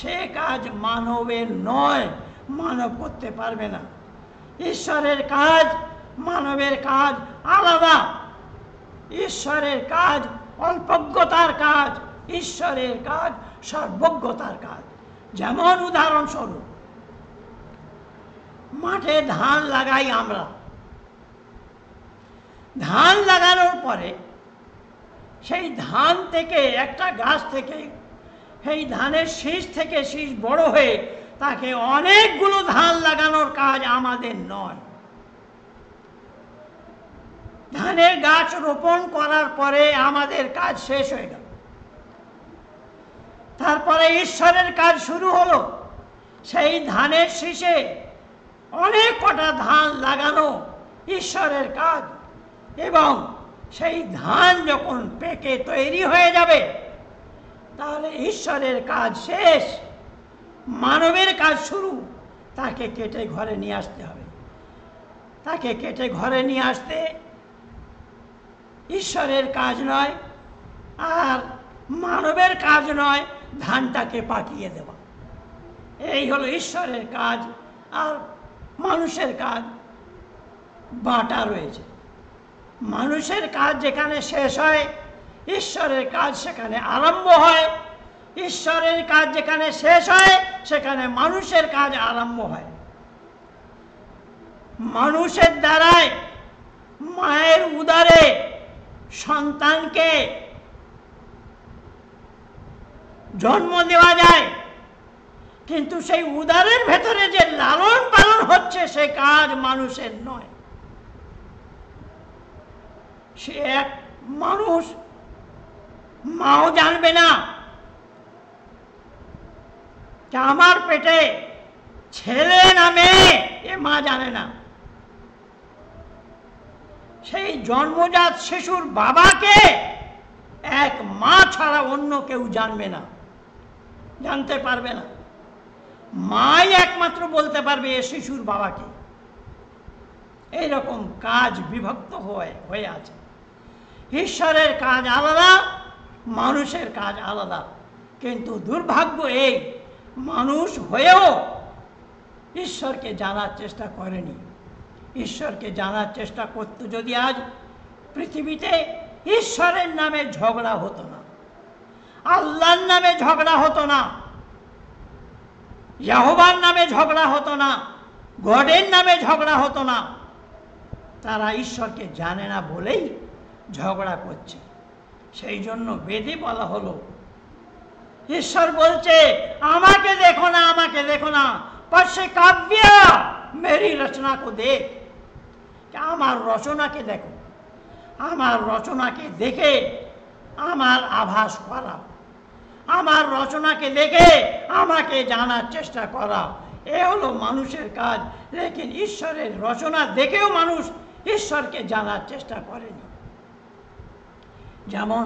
সে কাজ মানবের নয়, মানব করতে পারবে না। ঈশ্বরের কাজ, মানবের কাজ আলাদা। ঈশ্বরের কাজ অল্পজ্ঞতার কাজ, ঈশ্বরের কাজ সর্বজ্ঞতার কাজ। যেমন উদাহরণস্বরূপ, মাঠে ধান লাগাই আমরা। ধান লাগানোর পরে সেই ধান থেকে, একটা গাছ থেকে, সেই ধানের শীষ থেকে শীষ বড় হয়ে তাকে অনেকগুলো ধান লাগানোর কাজ আমাদের নয়। ধানের গাছ রোপণ করার পরে আমাদের কাজ শেষ হয়ে গেল। তারপরে ঈশ্বরের কাজ শুরু হলো। সেই ধানের শীষে অনেক কটা ধান লাগানো ঈশ্বরের কাজ, এবং সেই ধান যখন পেকে তৈরি হয়ে যাবে তাহলে ঈশ্বরের কাজ শেষ, মানবের কাজ শুরু। তাকে কেটে ঘরে নিয়ে আসতে হবে। তাকে কেটে ঘরে নিয়ে আসতে ঈশ্বরের কাজ নয়, আর মানবের কাজ নয় ধানটাকে পাকিয়ে দেওয়া। এই হলো ঈশ্বরের কাজ। আর মানুষের কাজ বাঁটা রয়েছে। মানুষের কাজ যেখানে শেষ হয়, ঈশ্বরের কাজ সেখানে আরম্ভ হয়। ঈশ্বরের কাজ যেখানে শেষ হয়, সেখানে মানুষের কাজ আরম্ভ হয়। মানুষের দ্বারাই মায়ের উদরে সন্তানকে জন্ম দেওয়া যায়, কিন্তু সেই উদরের ভেতরে যে লালন পালন হচ্ছে সে কাজ মানুষের নয়। সে এক মানুষ, মাও জানবে না যে আমার পেটে ছেলে না মেয়ে, এ মা জানে না। সেই জন্মজাত শিশুর বাবাকে এক মা ছাড়া অন্য কেউ জানবে না, জানতে পারবে না। মাই একমাত্র বলতে পারবে এ শিশুর বাবাকে। এইরকম কাজ বিভক্ত হয়ে আছে। ঈশ্বরের কাজ আলাদা, মানুষের কাজ আলাদা। কিন্তু দুর্ভাগ্য এই, মানুষ হয়েও ঈশ্বরকে জানার চেষ্টা করেনি। ঈশ্বরকে জানার চেষ্টা করত যদি আজ পৃথিবীতে ঈশ্বরের নামে ঝগড়া হতো না, আল্লাহর নামে ঝগড়া হতো না, ইহোবার নামে ঝগড়া হতো না, গডের নামে ঝগড়া হতো না। তারা ঈশ্বরকে জানে না বলেই ঝগড়া করছে। সেই জন্য বেদে বলা হলো, ঈশ্বর বলছে আমাকে দেখো না, আমাকে দেখো না, পাশে কাব্য মেরি রচনা কো দেখ, আমার রচনাকে দেখো, আমার রচনাকে দেখে আমার আভাস করা, আমার রচনাকে দেখে আমাকে জানার চেষ্টা করা, এ হলো মানুষের কাজ। লেকিন ঈশ্বরের রচনা দেখেও মানুষ ঈশ্বরকে জানার চেষ্টা করেনি। যেমন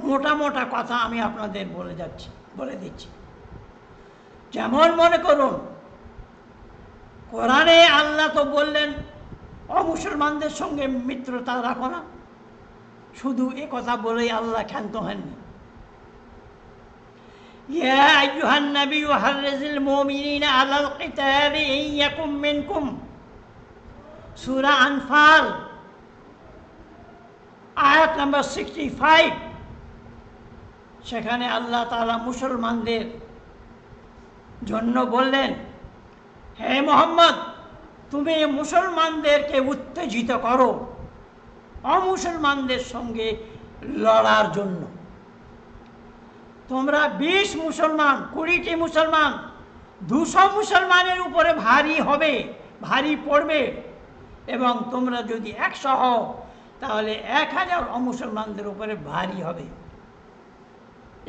মোটা মোটা কথা আমি আপনাদের বলে দিচ্ছি। যেমন মনে করুন, কোরআনে আল্লাহ তো বললেন অমুসলমানদের সঙ্গে মিত্রতা রাখো না। শুধু এ কথা বলেই আল্লাহ ক্ষান্ত হননি। ইয়া আইয়ুহান নাবিয়্যু হাররিজিল মুমিনিনা আলাল কিতালি ইন ইয়াকুম মিনকুম, সূরা আনফাল আয়াত নাম্বার 65। সেখানে আল্লাহ তাআলা মুসলমানদের জন্য বললেন, হে মুহাম্মদ, তুমি মুসলমানদেরকে উত্তেজিত করো অমুসলমানদের সঙ্গে লড়ার জন্য। তোমরা 20 মুসলমান, 20টি মুসলমান 200 মুসলমানের উপরে ভারী পড়বে, এবং তোমরা যদি 100 হও তাহলে 1000 অমুসলমানদের উপরে ভারী হবে।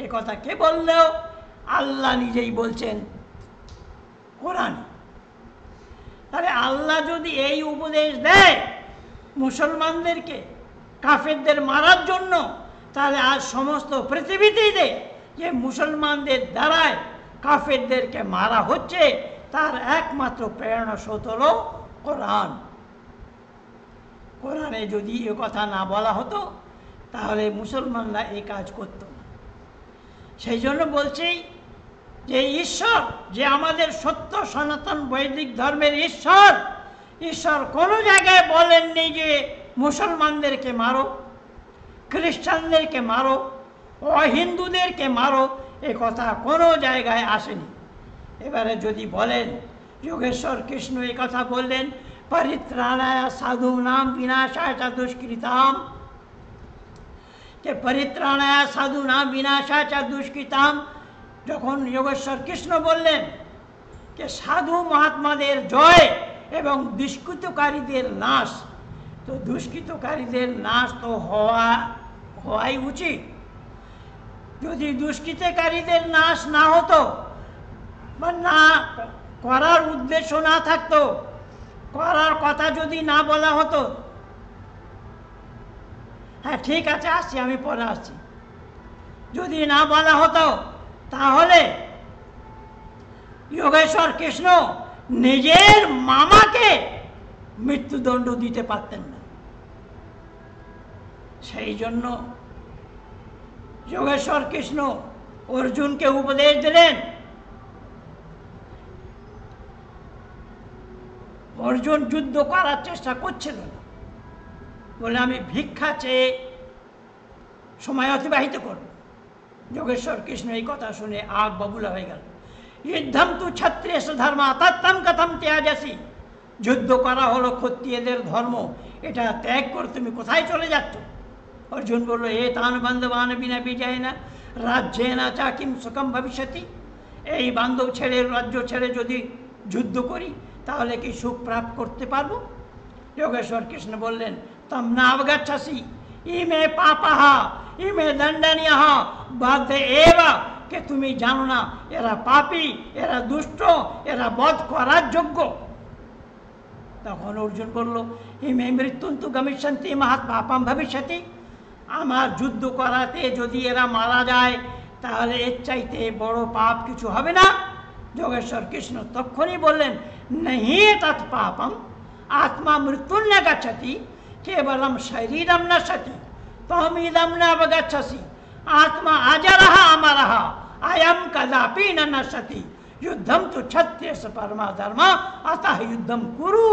এ কথা কে বললেও? আল্লাহ নিজেই বলছেন কোরআন। তাহলে আল্লাহ যদি এই উপদেশ দেয় মুসলমানদেরকে কাফেরদের মারার জন্য, তাহলে আজ সমস্ত পৃথিবীতে যে মুসলমানদের দ্বারায় কাফেরদেরকে মারা হচ্ছে, তার একমাত্র প্রেরণা স্রোত হল কোরআন। কোরআনে যদি এ কথা না বলা হতো তাহলে মুসলমানরা এই কাজ করত না। সেই জন্য বলছি যে ঈশ্বর, যে আমাদের সত্য সনাতন বৈদিক ধর্মের ঈশ্বর কোনো জায়গায় বলেননি যে মুসলমানদেরকে মারো, খ্রিস্টানদেরকে মারো, অহিন্দুদেরকে মারো, এ কথা কোনো জায়গায় আসেনি। এবারে যদি বলেন, যোগেশ্বর কৃষ্ণ এই কথা বললেন, পরিত্রাণায় সাধূনাম বিনাশায় চ দুষ্কৃতাম, যে পরিত্রাণায় সাধূনাম বিনাশায় চ দুষ্কৃতাম, যখন যোগেশ্বর কৃষ্ণ বললেন যে সাধু মহাত্মাদের জয় এবং দুষ্কৃতকারীদের নাশ, তো দুষ্কৃতকারীদের নাশ তো হওয়াই উচিত। যদি দুষ্কৃতকারীদের নাশ না হতো বা না করার উদ্দেশ্য না থাকতো, করার কথা যদি না বলা হতো, হ্যাঁ ঠিক আছে আসছি, আমি পরে আসছি, যদি না বলা হতো তাহলে যোগেশ্বর কৃষ্ণ নিজের মামাকে মৃত্যুদণ্ড দিতে পারতেন না। সেই জন্য যোগেশ্বর কৃষ্ণ অর্জুনকে উপদেশ দিলেন। অর্জুন যুদ্ধ করার চেষ্টা করছিল না, বলে আমি ভিক্ষা চেয়ে সময় অতিবাহিত করব। যোগেশ্বর কৃষ্ণ এই কথা শুনে আগ বাবুলা হয়ে গেল। যুদ্ধম তু ক্ষত্রিয় ধর্ম তত্তম কথম ত্যাজাসি, যুদ্ধ করা হলো ক্ষত্রিয়দের ধর্ম, এটা ত্যাগ করে তুমি কোথায় চলে যাচ্ছ? অর্জুন বলল, এ তান বান্ধবান বিনা বিজয় না রাজ্যে না চা কিম সুখম ভবিষ্যতি, এই বান্ধব ছেড়ে, রাজ্য ছেড়ে যদি যুদ্ধ করি তাহলে কি সুখ প্রাপ্ত করতে পারবো? যোগেশ্বর কৃষ্ণ বললেন, তম না অবগচ্ছসি ইমে পাপাহ ইমে দণ্ডনীয়ঃ বাধ্য এবা, কে তুমি জানো না এরা পাপী, এরা দুষ্ট, এরা বধ করার যোগ্য। তখন অর্জুন বলল, ইমে মৃত্যুন্তু গমিষ্যন্তি মহাৎ পাপম ভবিষ্যতি, আমার যুদ্ধ করাতে যদি এরা মারা যায় তাহলে এর চাইতে বড় পাপ কিছু হবে না। যোগেশ্বর কৃষ্ণ তখনই বললেন, নহি তৎ পাপম আত্মা মৃত্যুর ন গচ্ছতি কেবলম শরীরম নশ্যতি তম ইদম ন অবগচ্ছসি আত্মা অজরঃ অমরঃ অয়ম কদাপি ন নশ্যতি যুদ্ধম তু ক্ষত্রিয়স্য পরমা ধর্ম অতঃ যুদ্ধম কুরু।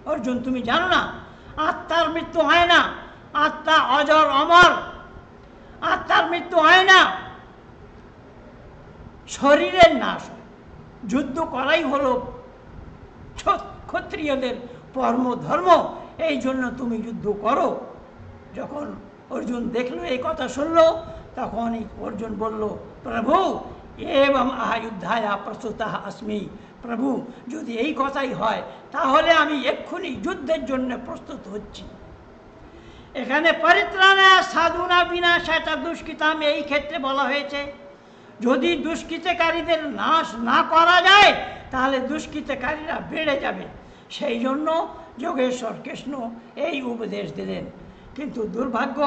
অর্জুন তুমি জানো না আত্মার মৃত্যু হয় না, আত্মা অজর অমর, আত্মার মৃত্যু হয় না, শরীরের নাশ হয়। যুদ্ধ করাই হলো ক্ষত্রিয়দের পরম ধর্ম, এই জন্য তুমি যুদ্ধ করো। যখন অর্জুন দেখলো এই কথা শুনলো, তখন অর্জুন বলল, প্রভু এবং আয়ুদ্ধায়া প্রস্তুতঃ अस्मि, প্রভু যদি এই কথাই হয় তাহলে আমি এক্ষুনি যুদ্ধের জন্য প্রস্তুত হচ্ছি। এখানে পরিত্রাণা সাধুনা বিনাশায় দুষ্কৃতাম এই ক্ষেত্রে বলা হয়েছে। যদি দুষ্কৃতকারীদের নাশ না করা যায় তাহলে দুষ্কৃতকারীরা বেড়ে যাবে, সেই জন্য যোগেশ্বর কৃষ্ণ এই উপদেশ দিলেন। কিন্তু দুর্ভাগ্য,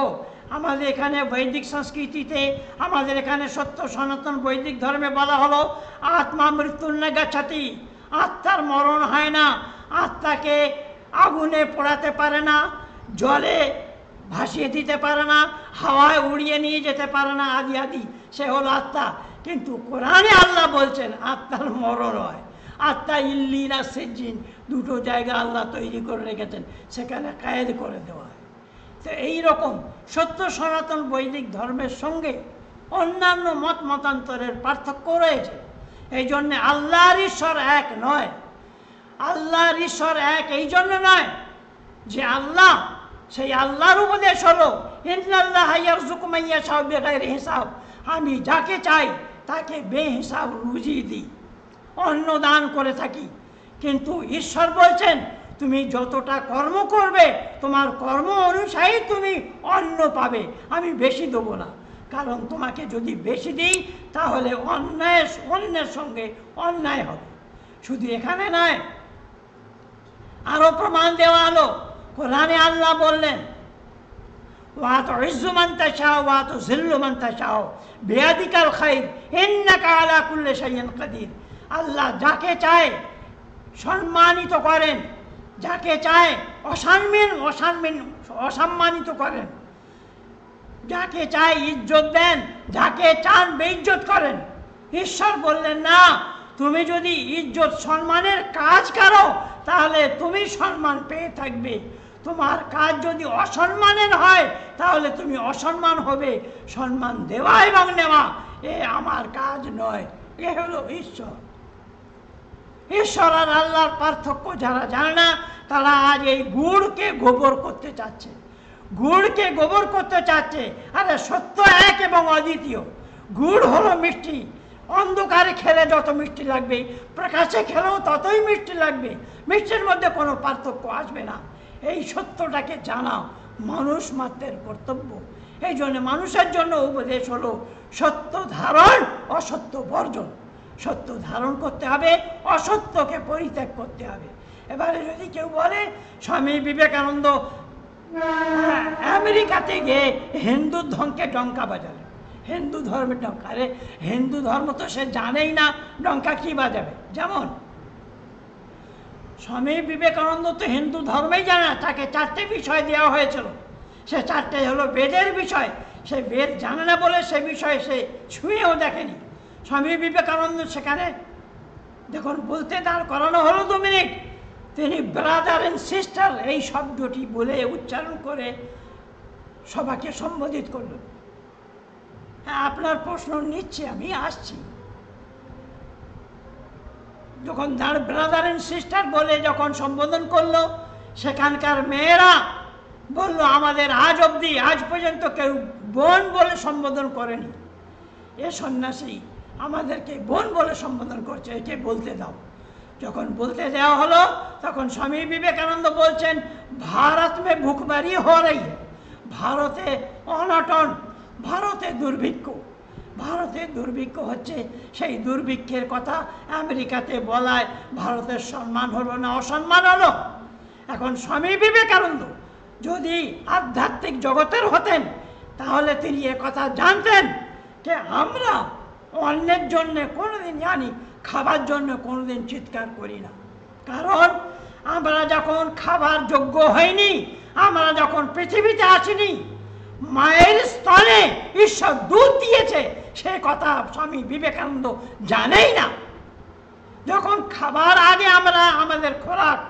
আমাদের এখানে বৈদিক সংস্কৃতিতে, আমাদের এখানে সত্য সনাতন বৈদিক ধর্মে বলা হলো আত্মা মৃত্যুর না গচ্ছতি, আত্মার মরণ হয় না, আত্মাকে আগুনে পোড়াতে পারে না, জলে ভাসিয়ে দিতে পারে না, হাওয়ায় উড়িয়ে নিয়ে যেতে পারে না, আদি আদি, সে হলো আত্মা। কিন্তু কোরআনে আল্লাহ বলছেন আত্মার মরণ হয়। আত্মা ইল্লিন আর সিজ্জিন দুটো জায়গা আল্লাহ তৈরি করে রেখেছেন, সেখানে কায়েদ করে দেওয়া হয়। তো এইরকম সত্য সনাতন বৈদিক ধর্মের সঙ্গে অন্যান্য মত মতান্তরের পার্থক্য রয়েছে। এই জন্যে আল্লাহর ঈশ্বর এক নয়। আল্লাহর ঈশ্বর এক এই জন্য নয় যে আল্লাহ, সেই আল্লাহর উপদেশ হলো ইন্নাল্লাহ ইয়ারযুকু মান ইয়াশাউ বিগাইরি হিসাব, আমি যাকে চাই তাকে বেহিসাব রুজি দিই, অন্ন দান করে থাকি। কিন্তু ঈশ্বর বলছেন তুমি যতটা কর্ম করবে তোমার কর্ম অনুসারে তুমি অন্ন পাবে, আমি বেশি দেবো না। কারণ তোমাকে যদি বেশি দিই তাহলে অন্যের সঙ্গে অন্যায় হবে। শুধু এখানে নয়, আরো প্রমাণ দেওয়া হলো। কোরআনে আল্লাহ বললেন ওয়া তুইজ্জু মান তাশাউ ওয়া তুযিল্লু মান তাশাউ বিয়াদিকাল খায়র ইন্নাকা আলা কুল্লি শাইইন কাদির। আল্লাহ যাকে চায় সম্মানিত করেন, যাকে চায় অসম্মানিত করেন, যাকে চায় ইজ্জত দেন, যাকে চান বেইজ্জত করেন। ঈশ্বর বললেন না, তুমি যদি ইজ্জত সম্মানের কাজ করো তাহলে তুমি সম্মান পেয়ে থাকবে, তোমার কাজ যদি অসম্মানের হয় তাহলে তুমি অসম্মান হবে। সম্মান দেওয়া এবং নেওয়া এ আমার কাজ নয়, এ হলো ঈশ্বর। ঈশ্বর আর আল্লাহর পার্থক্য যারা জানে না তারা আজ এই গুড়কে গোবর করতে চাচ্ছে, গুড়কে গোবর করতে চাচ্ছে। আরে সত্য এক এবং অদ্বিতীয়। গুড় হলো মিষ্টি, অন্ধকারে খেলে যত মিষ্টি লাগবে প্রকাশে খেলেও ততই মিষ্টি লাগবে, মিষ্টির মধ্যে কোনো পার্থক্য আসবে না। এই সত্যটাকে জানা মানুষ মাত্রের কর্তব্য। এই জন্য মানুষের জন্য উপদেশ হলো সত্য ধারণ, অসত্য বর্জন। সত্য ধারণ করতে হবে, অসত্যকে পরিত্যাগ করতে হবে। এবারে যদি কেউ বলে স্বামী বিবেকানন্দ আমেরিকাতে গিয়ে হিন্দু ধর্মকে ডঙ্কা বাজালেন, হিন্দু ধর্মের ডঙ্কা, আরে হিন্দু ধর্ম তো সে জানেই না, ডঙ্কা কি বাজাবে? যেমন স্বামী বিবেকানন্দ তো হিন্দু ধর্মেই জানে না, তাকে 4টে বিষয় দেওয়া হয়েছিল, সে 4টে হলো বেদের বিষয়, সে বেদ জানে না বলে সে বিষয়ে সে ছুঁয়েও দেখেনি। স্বামী বিবেকানন্দ সেখানে যখন বলতে দাঁড় করানো হলো 2 মিনিট, তিনি ব্রাদার অ্যান্ড সিস্টার এই শব্দটি বলে উচ্চারণ করে সবাইকে সম্বোধিত করলেন। হ্যাঁ, আপনার প্রশ্ন নিচ্ছি, আমি আসছি। যখন ব্রাদার অ্যান্ড সিস্টার বলে যখন সম্বোধন করলো, সেখানকার মেয়েরা বলল আমাদের আজ পর্যন্ত কেউ বোন বলে সম্বোধন করেনি, এ সন্ন্যাসী আমাদেরকে বোন বলে সম্বোধন করছে, একে বলতে দাও। যখন বলতে দেওয়া হলো তখন স্বামী বিবেকানন্দ বলছেন ভারত মে ভুখমরি হো রহি হ্যায়, ভারতে অনটন, ভারতে দুর্ভিক্ষ, ভারতে দুর্ভিক্ষ হচ্ছে। সেই দুর্ভিক্ষের কথা আমেরিকাতে বলায় ভারতের সম্মান হলো না অসম্মান হলো? এখন স্বামী বিবেকানন্দ যদি আধ্যাত্মিক জগতের হতেন তাহলে তিনি কথা জানতেন যে আমরা অন্যের জন্য কোনোদিন জানি, খাবার জন্য কোনোদিন চিৎকার করি না। কারণ আমরা যখন খাবার যোগ্য হইনি, আমরা যখন পৃথিবীতে আসিনি, মায়ের স্তনে ঈশ্বর দুধ দিয়েছে সে কথা স্বামী বিবেকানন্দ জানেই না। যখন খাবার আগে আমরা আমাদের খোরাক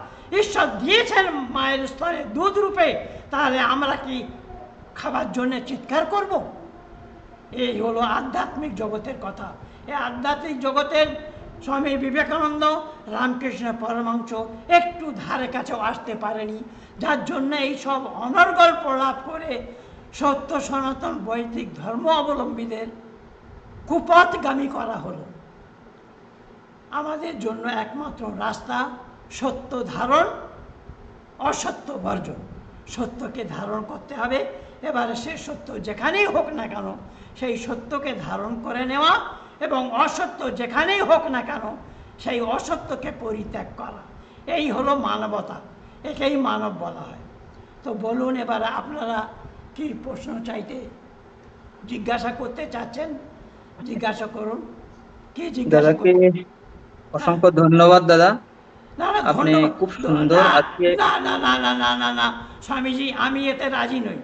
ঈশ্বর দিয়েছেন মায়ের স্তরে দুধ রূপে, তাহলে আমরা কি খাবার জন্য চিৎকার করব? এই হলো আধ্যাত্মিক জগতের কথা। এই আধ্যাত্মিক জগতের স্বামী বিবেকানন্দ, রামকৃষ্ণ পরমহংস একটু ধারে কাছেও আসতে পারেনি, যার জন্য এই সব অনর্গল প্রলাপ করে সত্য সনাতন বৈদিক ধর্ম অবলম্বীদের কুপথগামী করা হলো। আমাদের জন্য একমাত্র রাস্তা সত্য ধারণ, অসত্য বর্জন। সত্যকে ধারণ করতে হবে, এবারে সে সত্য যেখানেই হোক না কেন সেই সত্যকে ধারণ করে নেওয়া, এবং অসত্য যেখানেই হোক না কেন সেই অসত্যকে পরিত্যাগ করা। এই হলো মানবতা, একেই মানব বলা হয়। তো বলুন এবারে আপনারা কি প্রশ্ন চাইতে জিজ্ঞাসা করতে চাচ্ছেন? জিজ্ঞাসা করুন, কি জিজ্ঞাসা দাদাকে করুন। অসংখ্য ধন্যবাদ দাদা, না না আপনি ধন্যবাদ, খুব সুন্দর না আজকে। না না না না না না না স্বামীজি, আমি এতে রাজি নই।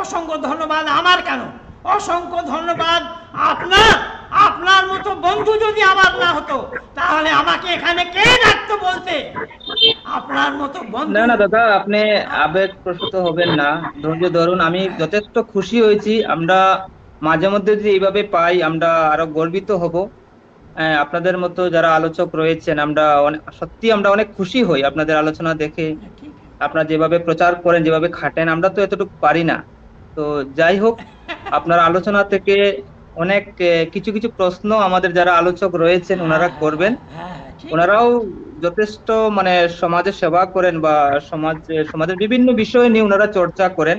অসংখ্য ধন্যবাদ আমার কেন, অসংখ্য ধন্যবাদ আপনার। আপনার মতো বন্ধু যদি আমার না হতো তাহলে আমাকে এখানে কে ডাকতো বলতে? আপনার মতো বন্ধু। না না দাদা, আপনি আবেগপ্রসূত হবেন না, ধৈর্য ধরুন। আমি যথেষ্ট খুশি হয়েছি, আমরা মাঝে মধ্যে যদি এইভাবে পাই আমরা আরো গর্বিত হব। আপনাদের মতো যারা আলোচক রয়েছেন, আমরা সত্যি আমরা অনেক খুশি হই আপনাদের আলোচনা দেখে। ঠিক। আপনারা যেভাবে প্রচার করেন, যেভাবে খাটেন, আমরা তো এতটুকু পারি না। তো যাই হোক, আপনার আলোচনা থেকে অনেক কিছু কিছু প্রশ্ন আমাদের যারা আলোচক রয়েছেন ওনারা করবেন। হ্যাঁ, ঠিক। ওনারাও যথেষ্ট মানে সমাজের সেবা করেন বা সমাজের বিভিন্ন বিষয় নিয়ে ওনারা চর্চা করেন।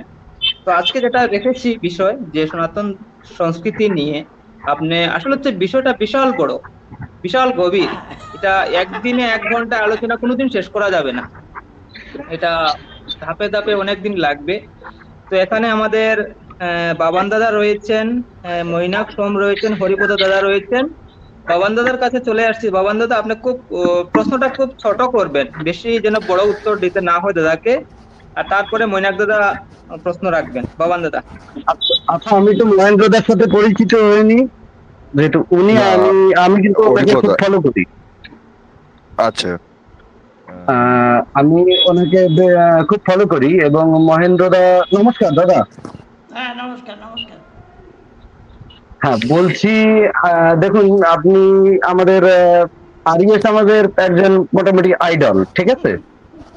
তো আজকে যেটা রেখেছি বিষয়, যে সনাতন সংস্কৃতি নিয়ে, আপনি আসলে হচ্ছে বিষয়টা বিশাল বড়, বিশাল গভীর। এটা একদিনে 1 ঘন্টা আলোচনা কোনোদিন শেষ করা যাবে না, এটা ধাপে ধাপে অনেকদিন লাগবে। তো এখানে আমাদের বাবান দাদা রয়েছেন, মৈনাক সোম রয়েছেন, হরিপদ দাদা রয়েছেন। বাবান দাদার কাছে চলে আসছি। বাবান দাদা, আপনি খুব প্রশ্নটা খুব ছোট করবেন, বেশি যেন বড় উত্তর দিতে না হয় দাদাকে। আর তারপরে মৈনাক দাদা প্রশ্ন রাখবেন। বাবান দাদা। আচ্ছা, আমি তো মহেন্দ্রদার সাথে পরিচিত হইনি, যেহেতু উনি, না, আমি কিন্তু ওনাকে খুব ফলো করি। আচ্ছা, আমি ওনাকে খুব ফলো করি। এবং মহেন্দ্রদা, নমস্কার দাদা। হ্যাঁ, নমস্কার নমস্কার। হ্যাঁ, বলছি, দেখুন, আপনি আমাদের আর্য সমাজের একজন মোটামুটি আইডল, ঠিক আছে?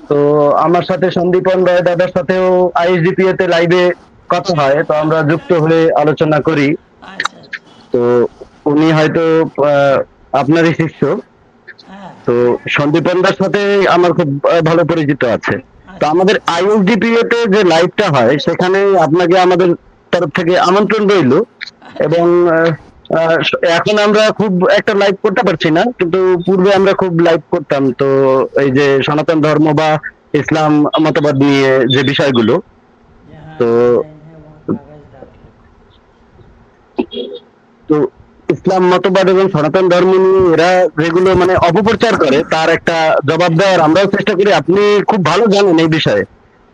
তো আমার সাথে সন্দীপন রায় দাদার সাথেও আইএসডিপিএ তে লাইভে কথা হয়, তো আমরা যুক্ত হয়ে আলোচনা করি। আচ্ছা। তো উনি হয়তো আপনারই শিষ্য। হ্যাঁ। তো সন্দীপনদার সাথে আমার খুব ভালো পরিচিত আছে। তো আমাদের আইএসডিপিএ তে যে লাইভটা হয় সেখানে আপনাকে আমাদের তরফ থেকে আমন্ত্রণ রইল। এবং এখন আমরা খুব একটা লাইভ করতে পারছি না, কিন্তু পূর্বে আমরা খুব লাইভ করতাম। তো এই যে সনাতন ধর্ম বা ইসলাম মতবাদ নিয়ে যে বিষয়গুলো, তো তো ইসলাম মতবাদ এবং সনাতন ধর্ম নিয়ে এরা যেগুলো মানে অপপ্রচার করে তার একটা জবাব দেওয়ার আমরাও চেষ্টা করি। আপনি খুব ভালো জানেন এই বিষয়ে,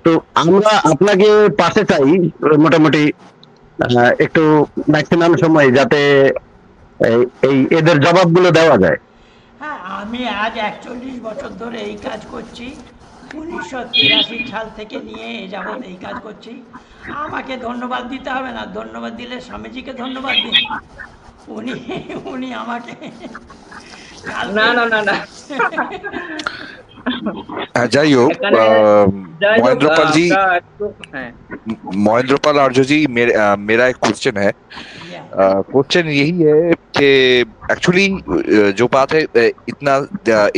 তো আমরা আপনাকে পাশে চাই মোটামুটি একটু ম্যাক্সিমাম সময়, যাতে এই এদের জবাবগুলো দেওয়া যায়। হ্যাঁ, আমি আজ 41 বছর ধরে এই কাজ করছি। 1983 সাল থেকে নিয়ে এ যাবৎ এই কাজ করছি। আমাকে ধন্যবাদ দিতে হবে না, ধন্যবাদ দিলে স্বামীজিকে ধন্যবাদ দিন। উনি উনি আমাকে না না না না, যাই হোক, এখানে যাই হোক, महेंद्र पाल जी, আমরা একটু হ্যাঁ महेंद्र पाल आर्य जी, मेरा एक क्वेश्चन है। Yeah. क्वेश्चन यही है कि एक्चुअली जो बात है, इतना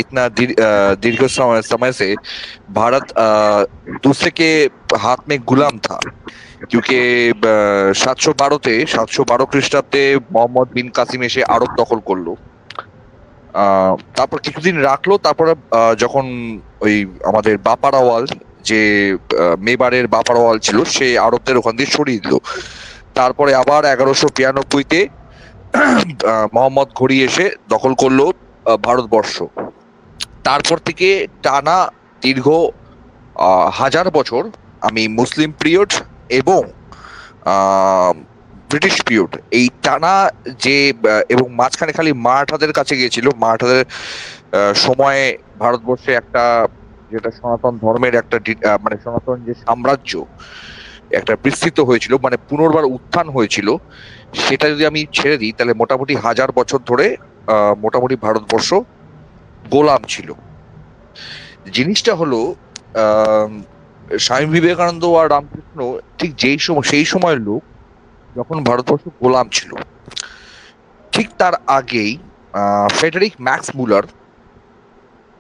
इतना दीर्घ समय से भारत दूसरे के हाथ में गुलाम था, क्योंकि 712 খ্রিস্টাব্দে মোহাম্মদ বিন কাসিম এসে আরব দখল করলো। তারপর কিছুদিন রাখলো, তারপরে যখন ওই আমাদের বাপারাওয়াল, যে মেবারের বাপারাওয়াল ছিল, সে আরবদের ওখান দিয়ে সরিয়ে দিল। তারপরে আবার 1192-তে মোহাম্মদ ঘুরি এসে দখল করলো ভারতবর্ষ। তারপর থেকে টানা দীর্ঘ 1000 বছর আমি মুসলিম পিরিয়ড এবং ব্রিটিশ পিরিয়ড, এই টানা যে, এবং মাঝখানে খালি মারাঠাদের কাছে গিয়েছিল। মারাঠাদের সময়ে ভারতবর্ষে একটা যেটা সনাতন ধর্মের একটা মানে সনাতন যে সাম্রাজ্য একটা বিস্তৃত হয়েছিল, মানে পুনর্বার উত্থান হয়েছিল, সেটা যদি আমি ছেড়ে দিই তাহলে মোটামুটি 1000 বছর ধরে মোটামুটি ভারতবর্ষ গোলাম ছিল। জিনিসটা হলো আহ স্বামী বিবেকানন্দ আর রামকৃষ্ণ ঠিক সেই সময়ের লোক যখন ভারতবর্ষ গোলাম ছিল, ঠিক তার আগেই ফ্রেডেরিক ম্যাক্স মুলার,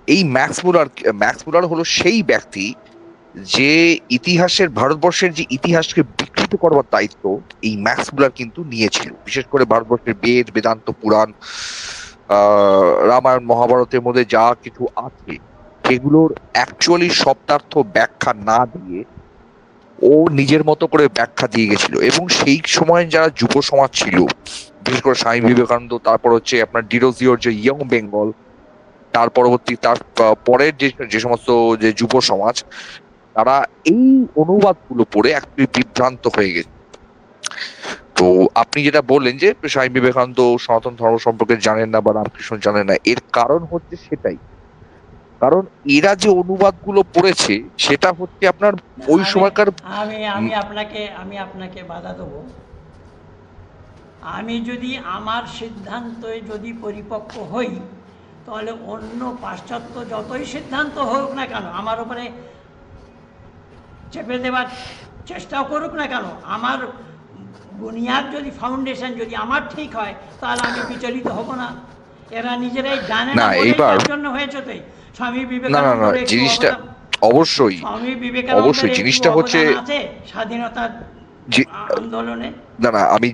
এই ম্যাক্স মুলার হলো সেই ব্যক্তি যে ভারতবর্ষের যে ইতিহাসকে বিকৃত করবার দায়িত্ব এই ম্যাক্স মুলার কিন্তু নিয়েছিল। বিশেষ করে ভারতবর্ষের বেদ, বেদান্ত, পুরাণ, রামায়ণ, মহাভারতের মধ্যে যা কিছু আছে সেগুলোর অ্যাকচুয়ালি শব্দার্থ ব্যাখ্যা না দিয়ে ও নিজের মতো করে ব্যাখ্যা দিয়ে গেছিল। এবং সেই সময় যারা যুব সমাজ ছিল, বিশেষ করে স্বামী বিবেকানন্দ, তারপর হচ্ছে আপনার ডিরোজিওর যে ইয়ং বেঙ্গল, তার পরবর্তী তার পরের যে সমস্ত যে যুব সমাজ, তারা এই অনুবাদগুলো পড়ে একটু বিভ্রান্ত হয়ে গেছে। তো আপনি যেটা বললেন যে স্বামী বিবেকানন্দ সনাতন ধর্ম সম্পর্কে জানেন না বা রামকৃষ্ণ জানেন না, এর কারণ হচ্ছে সেটাই, কারণ এরা যে অনুবাদগুলো পড়েছে সেটা হচ্ছে আপনার ওই সময়কার। আমি আপনাকে বাধা দেবো। আমি যদি আমার সিদ্ধান্তে যদি পরিপক্ক হই, তাহলে অন্য পাশ্চাত্য যতই সিদ্ধান্ত হোক না কেন, আমার উপরে চেপে দেওয়ার চেষ্টাও করুক না কেন, আমার বুনিয়াদ যদি ফাউন্ডেশন যদি আমার ঠিক হয়, তাহলে আমি বিচলিত হব না। এরা নিজেরাই জানে না বলেই তার জন্য হয়েছে। তো স্বামী বিবেকানন্দ জিনিসটা অবশ্যই স্বামী বিবেকানন্দের জিনিসটা হচ্ছে স্বাধীনতার আন্দোলনে। না আমি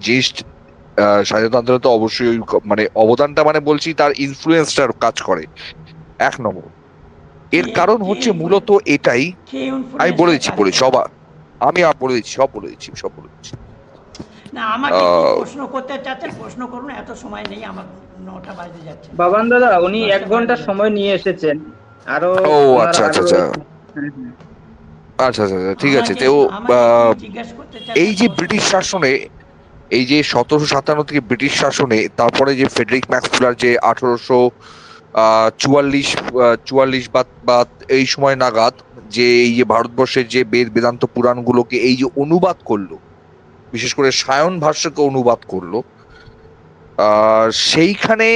স্বাধীনতা আন্দোলনে তো অবশ্যই মানে অবদানটা, মানে বলছি তার ইনফ্লুয়েন্সটার কাজ করে 1 নম্বর। এর কারণ হচ্ছে মূলত এটাই, আমি বলেছি সব বলে দিচ্ছি। না, আমাকে প্রশ্ন করতে চাচ্ছেন, প্রশ্ন করুন, এত সময় নেই আমার, 9টা বাজতে যাচ্ছে। বাবান দাদা উনি 1 ঘন্টা সময় নিয়ে এসেছেন আরো। আচ্ছা, ঠিক আছে। তো এই যে ব্রিটিশ শাসনে, এই যে 1757 থেকে ব্রিটিশ শাসনে, তারপরে যে ফ্রেডেরিক ম্যাক্স মুলার যে 1844 বা এই সময় নাগাদ যে এই যে ভারতবর্ষের যে বেদ, বেদান্ত, পুরাণগুলোকে এই যে অনুবাদ করলো, বিশেষ করে সায়ন ভাষ্যকে অনুবাদ করলো, সেইখানে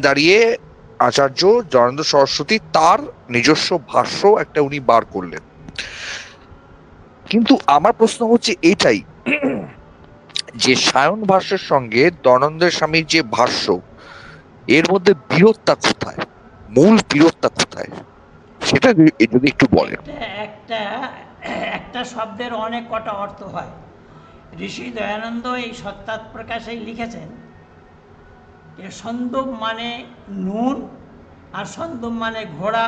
দাঁড়িয়ে আচার্য জয়ন্ত সরস্বতী তার নিজস্ব ভাষ্য একটা উনি বার করলেন। কিন্তু আমার প্রশ্ন হচ্ছে এটাই যে সায়ন ভাষ্যের সঙ্গে দয়ানন্দের স্বামীর যে ভাষ্য, এর মধ্যে বিরোধটা কোথায়, মূল বিরোধটা কোথায়, সেটা যদি একটু বলেন। একটা শব্দের অনেক কটা অর্থ হয়। ঋষি দয়ানন্দ এই সত্যাৎ প্রকাশে লিখেছেন যে সন্দোপ মানে নুন আর সন্দোপ মানে ঘোড়া।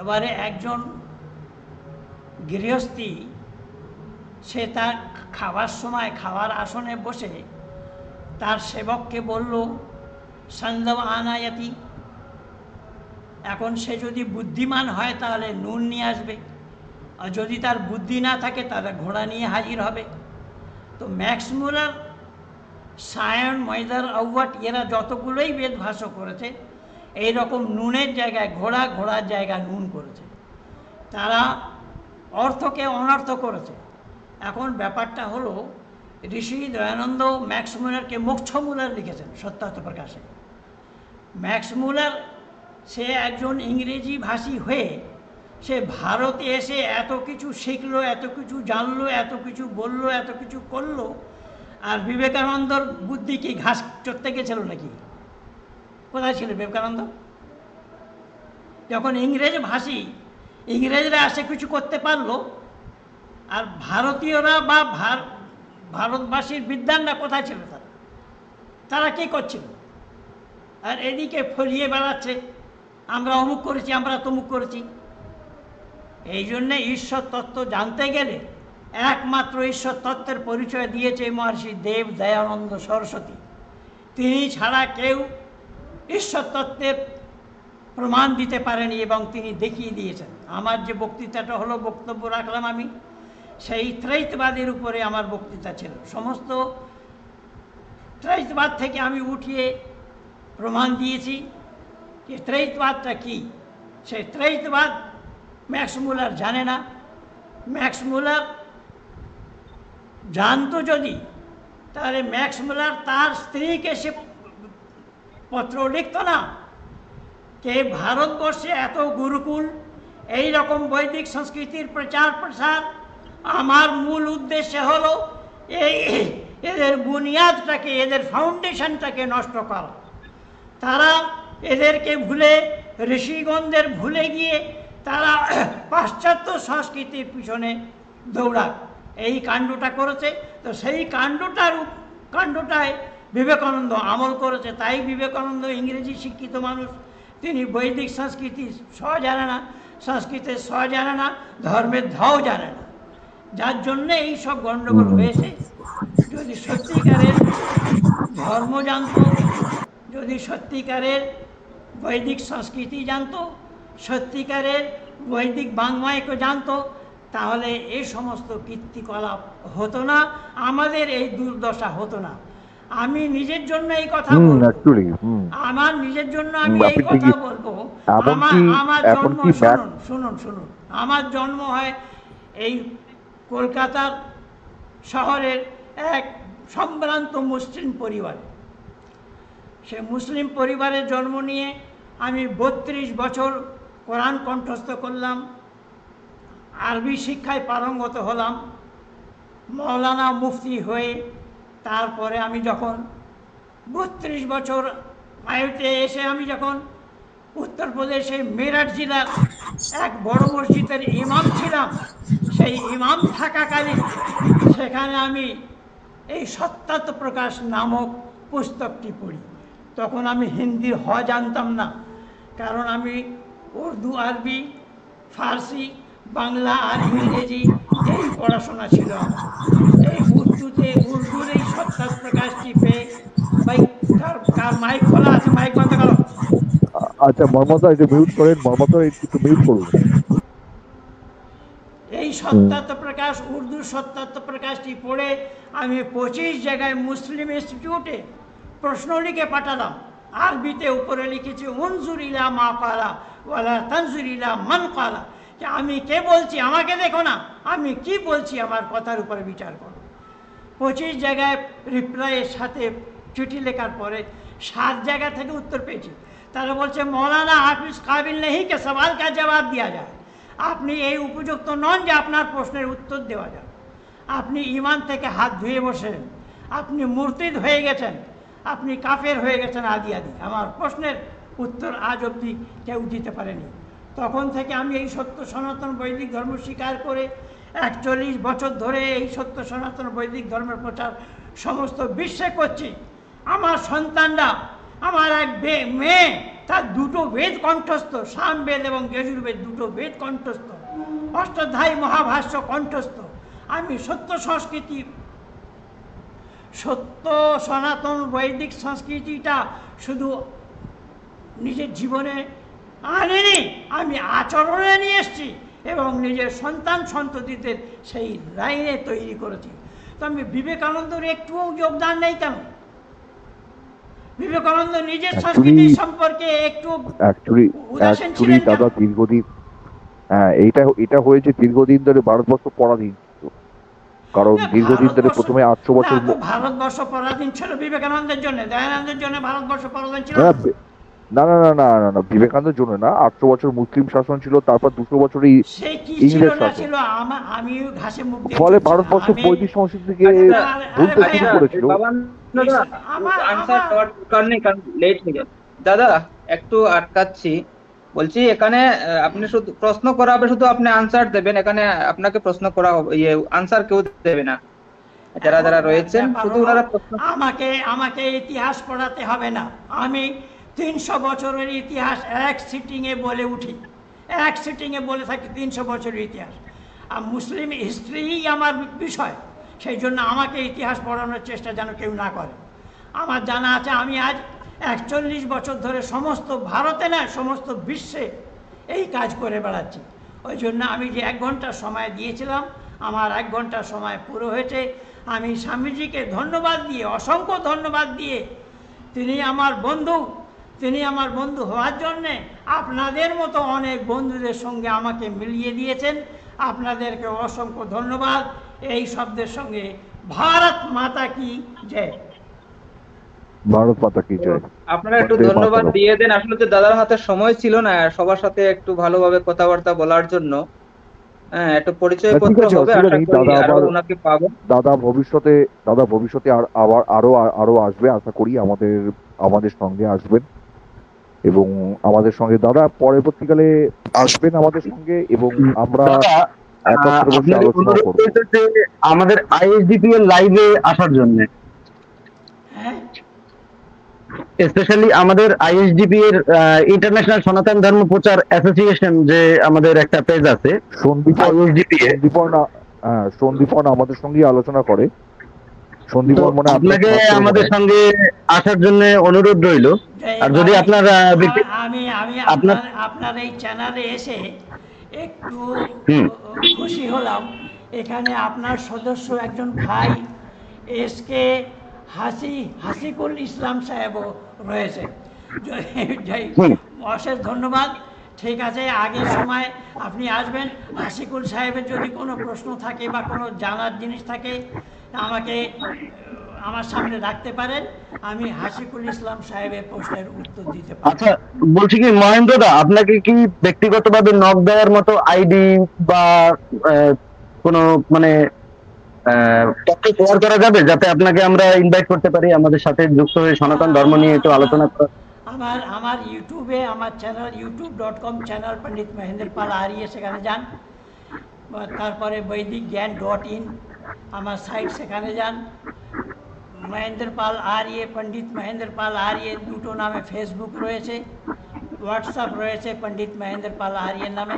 এবারে একজন গৃহস্থী সে তার খাবার সময় খাওয়ার আসনে বসে তার সেবককে বলল সন্দব আনায়াতি। এখন সে যদি বুদ্ধিমান হয় তাহলে নুন নিয়ে আসবে, আর যদি তার বুদ্ধি না থাকে তাহলে ঘোড়া নিয়ে হাজির হবে। তো ম্যাক্স মুলার, সায়ন, ময়দার, আউয়াট এরা যতগুলোই বেদ ভাষ্য করেছে এই রকম নুনের জায়গায় ঘোড়া, ঘোড়ার জায়গায় নুন করেছে। তারা অর্থকে অনর্থ করেছে। এখন ব্যাপারটা হলো ঋষি দয়ানন্দ ম্যাক্স মুলারকে মোক্ষ মুলার লিখেছেন সত্যার্থ প্রকাশে। ম্যাক্স মুলার সে একজন ইংরেজি ভাষী হয়ে সে ভারতে এসে এত কিছু শিখলো, এত কিছু জানলো, এত কিছু বললো, এত কিছু করলো। আর বিবেকানন্দর বুদ্ধি কি ঘাস চড়তে গেছিল নাকি? কোথায় ছিল বিবেকানন্দ? যখন ইংরেজ ভাষী, ইংরেজরা এসে কিছু করতে পারলো, আর ভারতীয়রা বা ভারতবাসীর বিদ্বানরা কোথায় ছিল? তারা কী করছিল? আর এদিকে ফলিয়ে বেড়াচ্ছে আমরা অমুক করেছি, আমরা তমুক করেছি। এই জন্যে ঈশ্বর তত্ত্ব জানতে গেলে একমাত্র ঈশ্বর তত্ত্বের পরিচয় দিয়েছে মহর্ষি দেব দয়ানন্দ সরস্বতী। তিনি ছাড়া কেউ ঈশ্বর তত্ত্বের প্রমাণ দিতে পারেনি এবং তিনি দেখিয়ে দিয়েছেন। আমার যে বক্তৃতাটা হলো, বক্তব্য রাখলাম আমি, সেই ত্রৈতবাদের উপরে আমার বক্তৃতা ছিল। সমস্ত ত্রৈতবাদ থেকে আমি উঠিয়ে প্রমাণ দিয়েছি যে ত্রৈতবাদটা কি। সেই ত্রৈতবাদ ম্যাক্স মুলার জানে না। ম্যাক্স মুলার জানতো যদি, তাহলে ম্যাক্স মুলার তার স্ত্রীকে সে পত্র লিখত না কে ভারতবর্ষে এত গুরুকুল, এই রকম বৈদিক সংস্কৃতির প্রচার প্রসার, আমার মূল উদ্দেশ্য হলো এই এদের বুনিয়াদটাকে, এদের ফাউন্ডেশনটাকে নষ্ট করা। তারা এদেরকে ভুলে, ঋষিগণদের ভুলে গিয়ে তারা পাশ্চাত্য সংস্কৃতির পিছনে দৌড়ায়, এই কাণ্ডটা করেছে। তো সেই কাণ্ডটায় বিবেকানন্দ আমল করেছে। তাই বিবেকানন্দ ইংরেজি শিক্ষিত মানুষ, তিনি বৈদিক সংস্কৃতি স জানে না, সংস্কৃতের স জানে না, ধর্মের ধাও জানে না, যার জন্যে এই সব গণ্ডগোল হয়েছে। যদি সত্যিকারের ধর্ম জানতো, যদি সত্যিকারের বৈদিক সংস্কৃতি জানতো, সত্যিকারের বৈদিক বাংমায়কে জানতো, তাহলে এই সমস্ত কীর্তিকলাপ হতো না, আমাদের এই দুর্দশা হতো না। আমি নিজের জন্য এই কথা বলবো, আমার নিজের জন্য আমি এই কথা বলবো। আমার জন্ম, শুনুন, আমার জন্ম হয় এই কলকাতার শহরের এক সম্ভ্রান্ত মুসলিম পরিবারে। সে মুসলিম পরিবারে জন্ম নিয়ে আমি 32 বছর কোরআন কণ্ঠস্থ করলাম, আরবি শিক্ষায় পারঙ্গত হলাম, মৌলানা মুফতি হয়ে। তারপরে আমি যখন 32 বছর আয়ুতে এসে আমি যখন উত্তরপ্রদেশের মেরঠ জেলার এক বড় মসজিদের ইমাম ছিলাম, সেই ইমাম থাকাকালীন সেখানে আমি এই সত্যাত্ম প্রকাশ নামক পুস্তকটি পড়ি। তখন আমি হিন্দি হ জানতাম না, কারণ আমি উর্দু, আরবি, ফার্সি, বাংলা আর ইংরেজি এই পড়াশোনা ছিল আমার। এই উর্দুর এই সত্যাত্ম প্রকাশটি পেয়ে, ভাই কার মাইক খোলা আছে, মাইক বন্ধ করো। আচ্ছা মর্মতা একটু মিউট করেন, মর্মতা একটু মিউট করুন। এই সত্যাত্ম প্রকাশ, উর্দু সত্যাত্ম প্রকাশটি পড়ে আমি 25 জায়গায় মুসলিম ইনস্টিটিউটে প্রশ্ন লিখে পাঠালাম। আরবিতে উপরে লিখেছি উনজুর ইলা মা কালা ওয়ালা তানজুর ইলা মান কালা, যে আমি কে বলছি, আমাকে দেখো না, আমি কি বলছি, আমার কথার উপরে বিচার করো। 25 জায়গায় রিপ্লাইয়ের সাথে চিঠি লেখার পরে 7 জায়গা থেকে উত্তর পেয়েছি। তারা বলছে মৌলানা आप इस काबिल नहीं कि सवाल का जवाब दिया जाए, আপনি এই উপযুক্ত নন যে আপনার প্রশ্নের উত্তর দেওয়া যায়। আপনি ইমান থেকে হাত ধুয়ে বসেন, আপনি মুরতাদ হয়ে গেছেন, আপনি কাফের হয়ে গেছেন আদি আদি। আমার প্রশ্নের উত্তর আজ অবধি কেউ দিতে পারেনি। তখন থেকে আমি এই সত্য সনাতন বৈদিক ধর্ম স্বীকার করে 41 বছর ধরে এই সত্য সনাতন বৈদিক ধর্মের প্রচার সমস্ত বিশ্বে করছি। আমার সন্তানরা, আমার এক মেয়ে, তার 2টো বেদ কণ্ঠস্থ, সামবেদ এবং যজুর্বেদ 2টো বেদ কণ্ঠস্থ, অষ্টাধ্যায়ী মহাভাষ্য কণ্ঠস্থ। আমি সত্য সংস্কৃতি, সত্য সনাতন বৈদিক সংস্কৃতিটা শুধু নিজের জীবনে আনিনি, আমি আচরণে নিয়ে এসেছি এবং নিজের সন্তান সন্ততিদের সেই লাইনে তৈরি করেছি। তো আমি বিবেকানন্দের একটুও যোগদান নেই কেন? বিবেকানন্দ নিজের সংস্কৃতি সম্পর্কে একটু উদাসীন ছিলেন দাদা দীর্ঘদিন, এটা হয়েছে দীর্ঘদিন ধরে ভারতবর্ষ পরাধীন ছিল। কারণ দীর্ঘদিন ধরে প্রথমে 800 বছর ভারতবর্ষ পরাধীন ছিল বিবেকানন্দের জন্য, দয়ানন্দের জন্য ভারতবর্ষ পরাধীন ছিল না। না না না না না, বিবেকানন্দের জন্য না। 800 বছর মুসলিম শাসন ছিল, তারপর 200 বছর ইংরেজ শাসন। আমি ঘাসে মুখ দিয়ে ফলে ভারতবর্ষ বৈদিক সংস্কৃতিকে ভুলতে শুরু করেছিল। দাদা একটু আটকাচ্ছি, বলছি এখানে আপনি শুধু প্রশ্ন করাবে, শুধু আপনি আনসার দেবেন, এখানে আপনাকে প্রশ্ন করা আনসার কেউ দেবে না। যারা যারা রয়েছেন শুধু ওনারা আমাকে ইতিহাস পড়াতে হবে না। আমি 300 বছরের ইতিহাস এক সিটিংয়ে বলে উঠি, এক সিটিংয়ে বলে থাকি 300 বছরের ইতিহাস। আর মুসলিম হিস্ট্রি আমার বিষয়, সেই জন্য আমাকে ইতিহাস পড়ানোর চেষ্টা যেন কেউ না করে। আমার জানা আছে আমি আজ 41 বছর ধরে সমস্ত ভারতে না, সমস্ত বিশ্বে এই কাজ করে বেড়াচ্ছি। ওই জন্য আমি যে 1 ঘন্টা সময় দিয়েছিলাম, আমার 1 ঘন্টা সময় পুরো হয়েছে। আমি স্বামীজিকে ধন্যবাদ দিয়ে, অসংখ্য ধন্যবাদ দিয়ে, তিনি আমার বন্ধু, তিনি আমার বন্ধু হওয়ার জন্যে আপনাদের মতো অনেক বন্ধুদের সঙ্গে আমাকে মিলিয়ে দিয়েছেন। আপনাদেরকে অসংখ্য ধন্যবাদ। এই শব্দের সঙ্গে ভারত মাতা কি জয়। ভারত মাতা কি জয়। আপনারা একটু বন্দে ধন্যবাদ মাতরম। দিয়ে দেন। আসলে তো দাদার হাতে সময় ছিল না সবার সাথে একটু ভালোভাবে কথাবার্তা বলার জন্য। হ্যাঁ, একটু পরিচয় ঠিক পত্র আছে, হবে, অসুবিধা আশা নেই। করি দাদা আরো আবার ওনাকে পাবো। দাদা ভবিষ্যতে আবার আরো আসবে, আশা করি আমাদের সঙ্গে আসবেন এবং আমাদের সঙ্গে দাদা পরবর্তীকালে আসবেন আমাদের সঙ্গে এবং আমরা দাদা, একত্রে বসে আপনাকে আলোচনা অনুরোধ করবো। করতে যে আমাদের আইএসডিপি এর লাইভে আসার জন্য, হ্যাঁ, স্পেশালি আমাদের আইএসডিপি এর ইন্টারন্যাশনাল সনাতন ধর্ম প্রচার অ্যাসোসিয়েশন যে আমাদের একটা পেজ আছে আইএসডিপি এ, সন্দীপন আমাদের সঙ্গে আলোচনা করে। তো সন্দীপন মনে হয় আপনার আপনাকে ছাত্র মনে আমাদের হয়। সঙ্গে আসার জন্য অনুরোধ রইল। আর যদি আপনার আমি আমি আপনার আপনার এই চ্যানেলে এসে একটু হুম। খুশি হলাম। এখানে আপনার সদস্য একজন ভাই এসকে হাসিকুল ইসলাম সাহেবও রয়েছে। হুম। অশেষ ধন্যবাদ। ঠিক আছে, আগের সময় আপনি আসবেন। হাসিকুল সাহেবের যদি কোনো প্রশ্ন থাকে বা কোনো জানার জিনিস থাকে আমাকে আমার সামনে রাখতে পারেন। আমি হাসিকুল ইসলাম সাহেবের প্রশ্নের উত্তর দিতে পারি। আচ্ছা, বলছি কি মহেন্দ্রদা, আপনাকে কি ব্যক্তিগতভাবে নক দেওয়ার মতো আইডি বা কোনো মানে তথ্য শেয়ার করা যাবে, যাতে আপনাকে আমরা ইনভাইট করতে পারি আমাদের সাথে যুক্ত হয়ে সনাতন ধর্ম নিয়ে একটু আলোচনা করা? আমার ইউটিউবে আমার চ্যানেল youtube.com চ্যানেল পণ্ডিত মহেন্দ্র পাল আরিয়ে, সেখানে যান। তারপরে বৈদিক জ্ঞান .in আমার সাইট, সেখানে যান। মহেন্দ্র পাল আরিয়ে, পণ্ডিত মহেন্দ্র পাল আরিয়ে দুটো নামে ফেসবুক রয়েছে, হোয়াটসঅ্যাপ রয়েছে পণ্ডিত মহেন্দ্র পাল আরিয়ের নামে।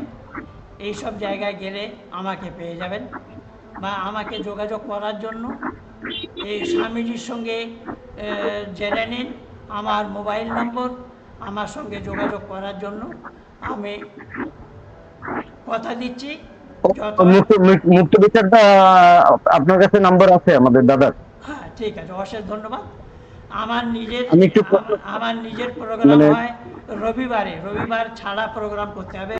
এইসব জায়গায় গেলে আমাকে পেয়ে যাবেন বা আমাকে যোগাযোগ করার জন্য এই স্বামীজির সঙ্গে জেনে নিন আমার মোবাইল নম্বর। আমার সঙ্গে যোগাযোগ করার জন্য আমি কথা দিচ্ছি। মুক্ত বিচারটা আপনার কাছে নাম্বার আছে আমাদের দাদার? হ্যাঁ, ঠিক আছে, অশেষ ধন্যবাদ। আমার আমি একটু নিজের প্রোগ্রাম মানে- হয় রবিবার ছাড়া প্রোগ্রাম করতে হবে।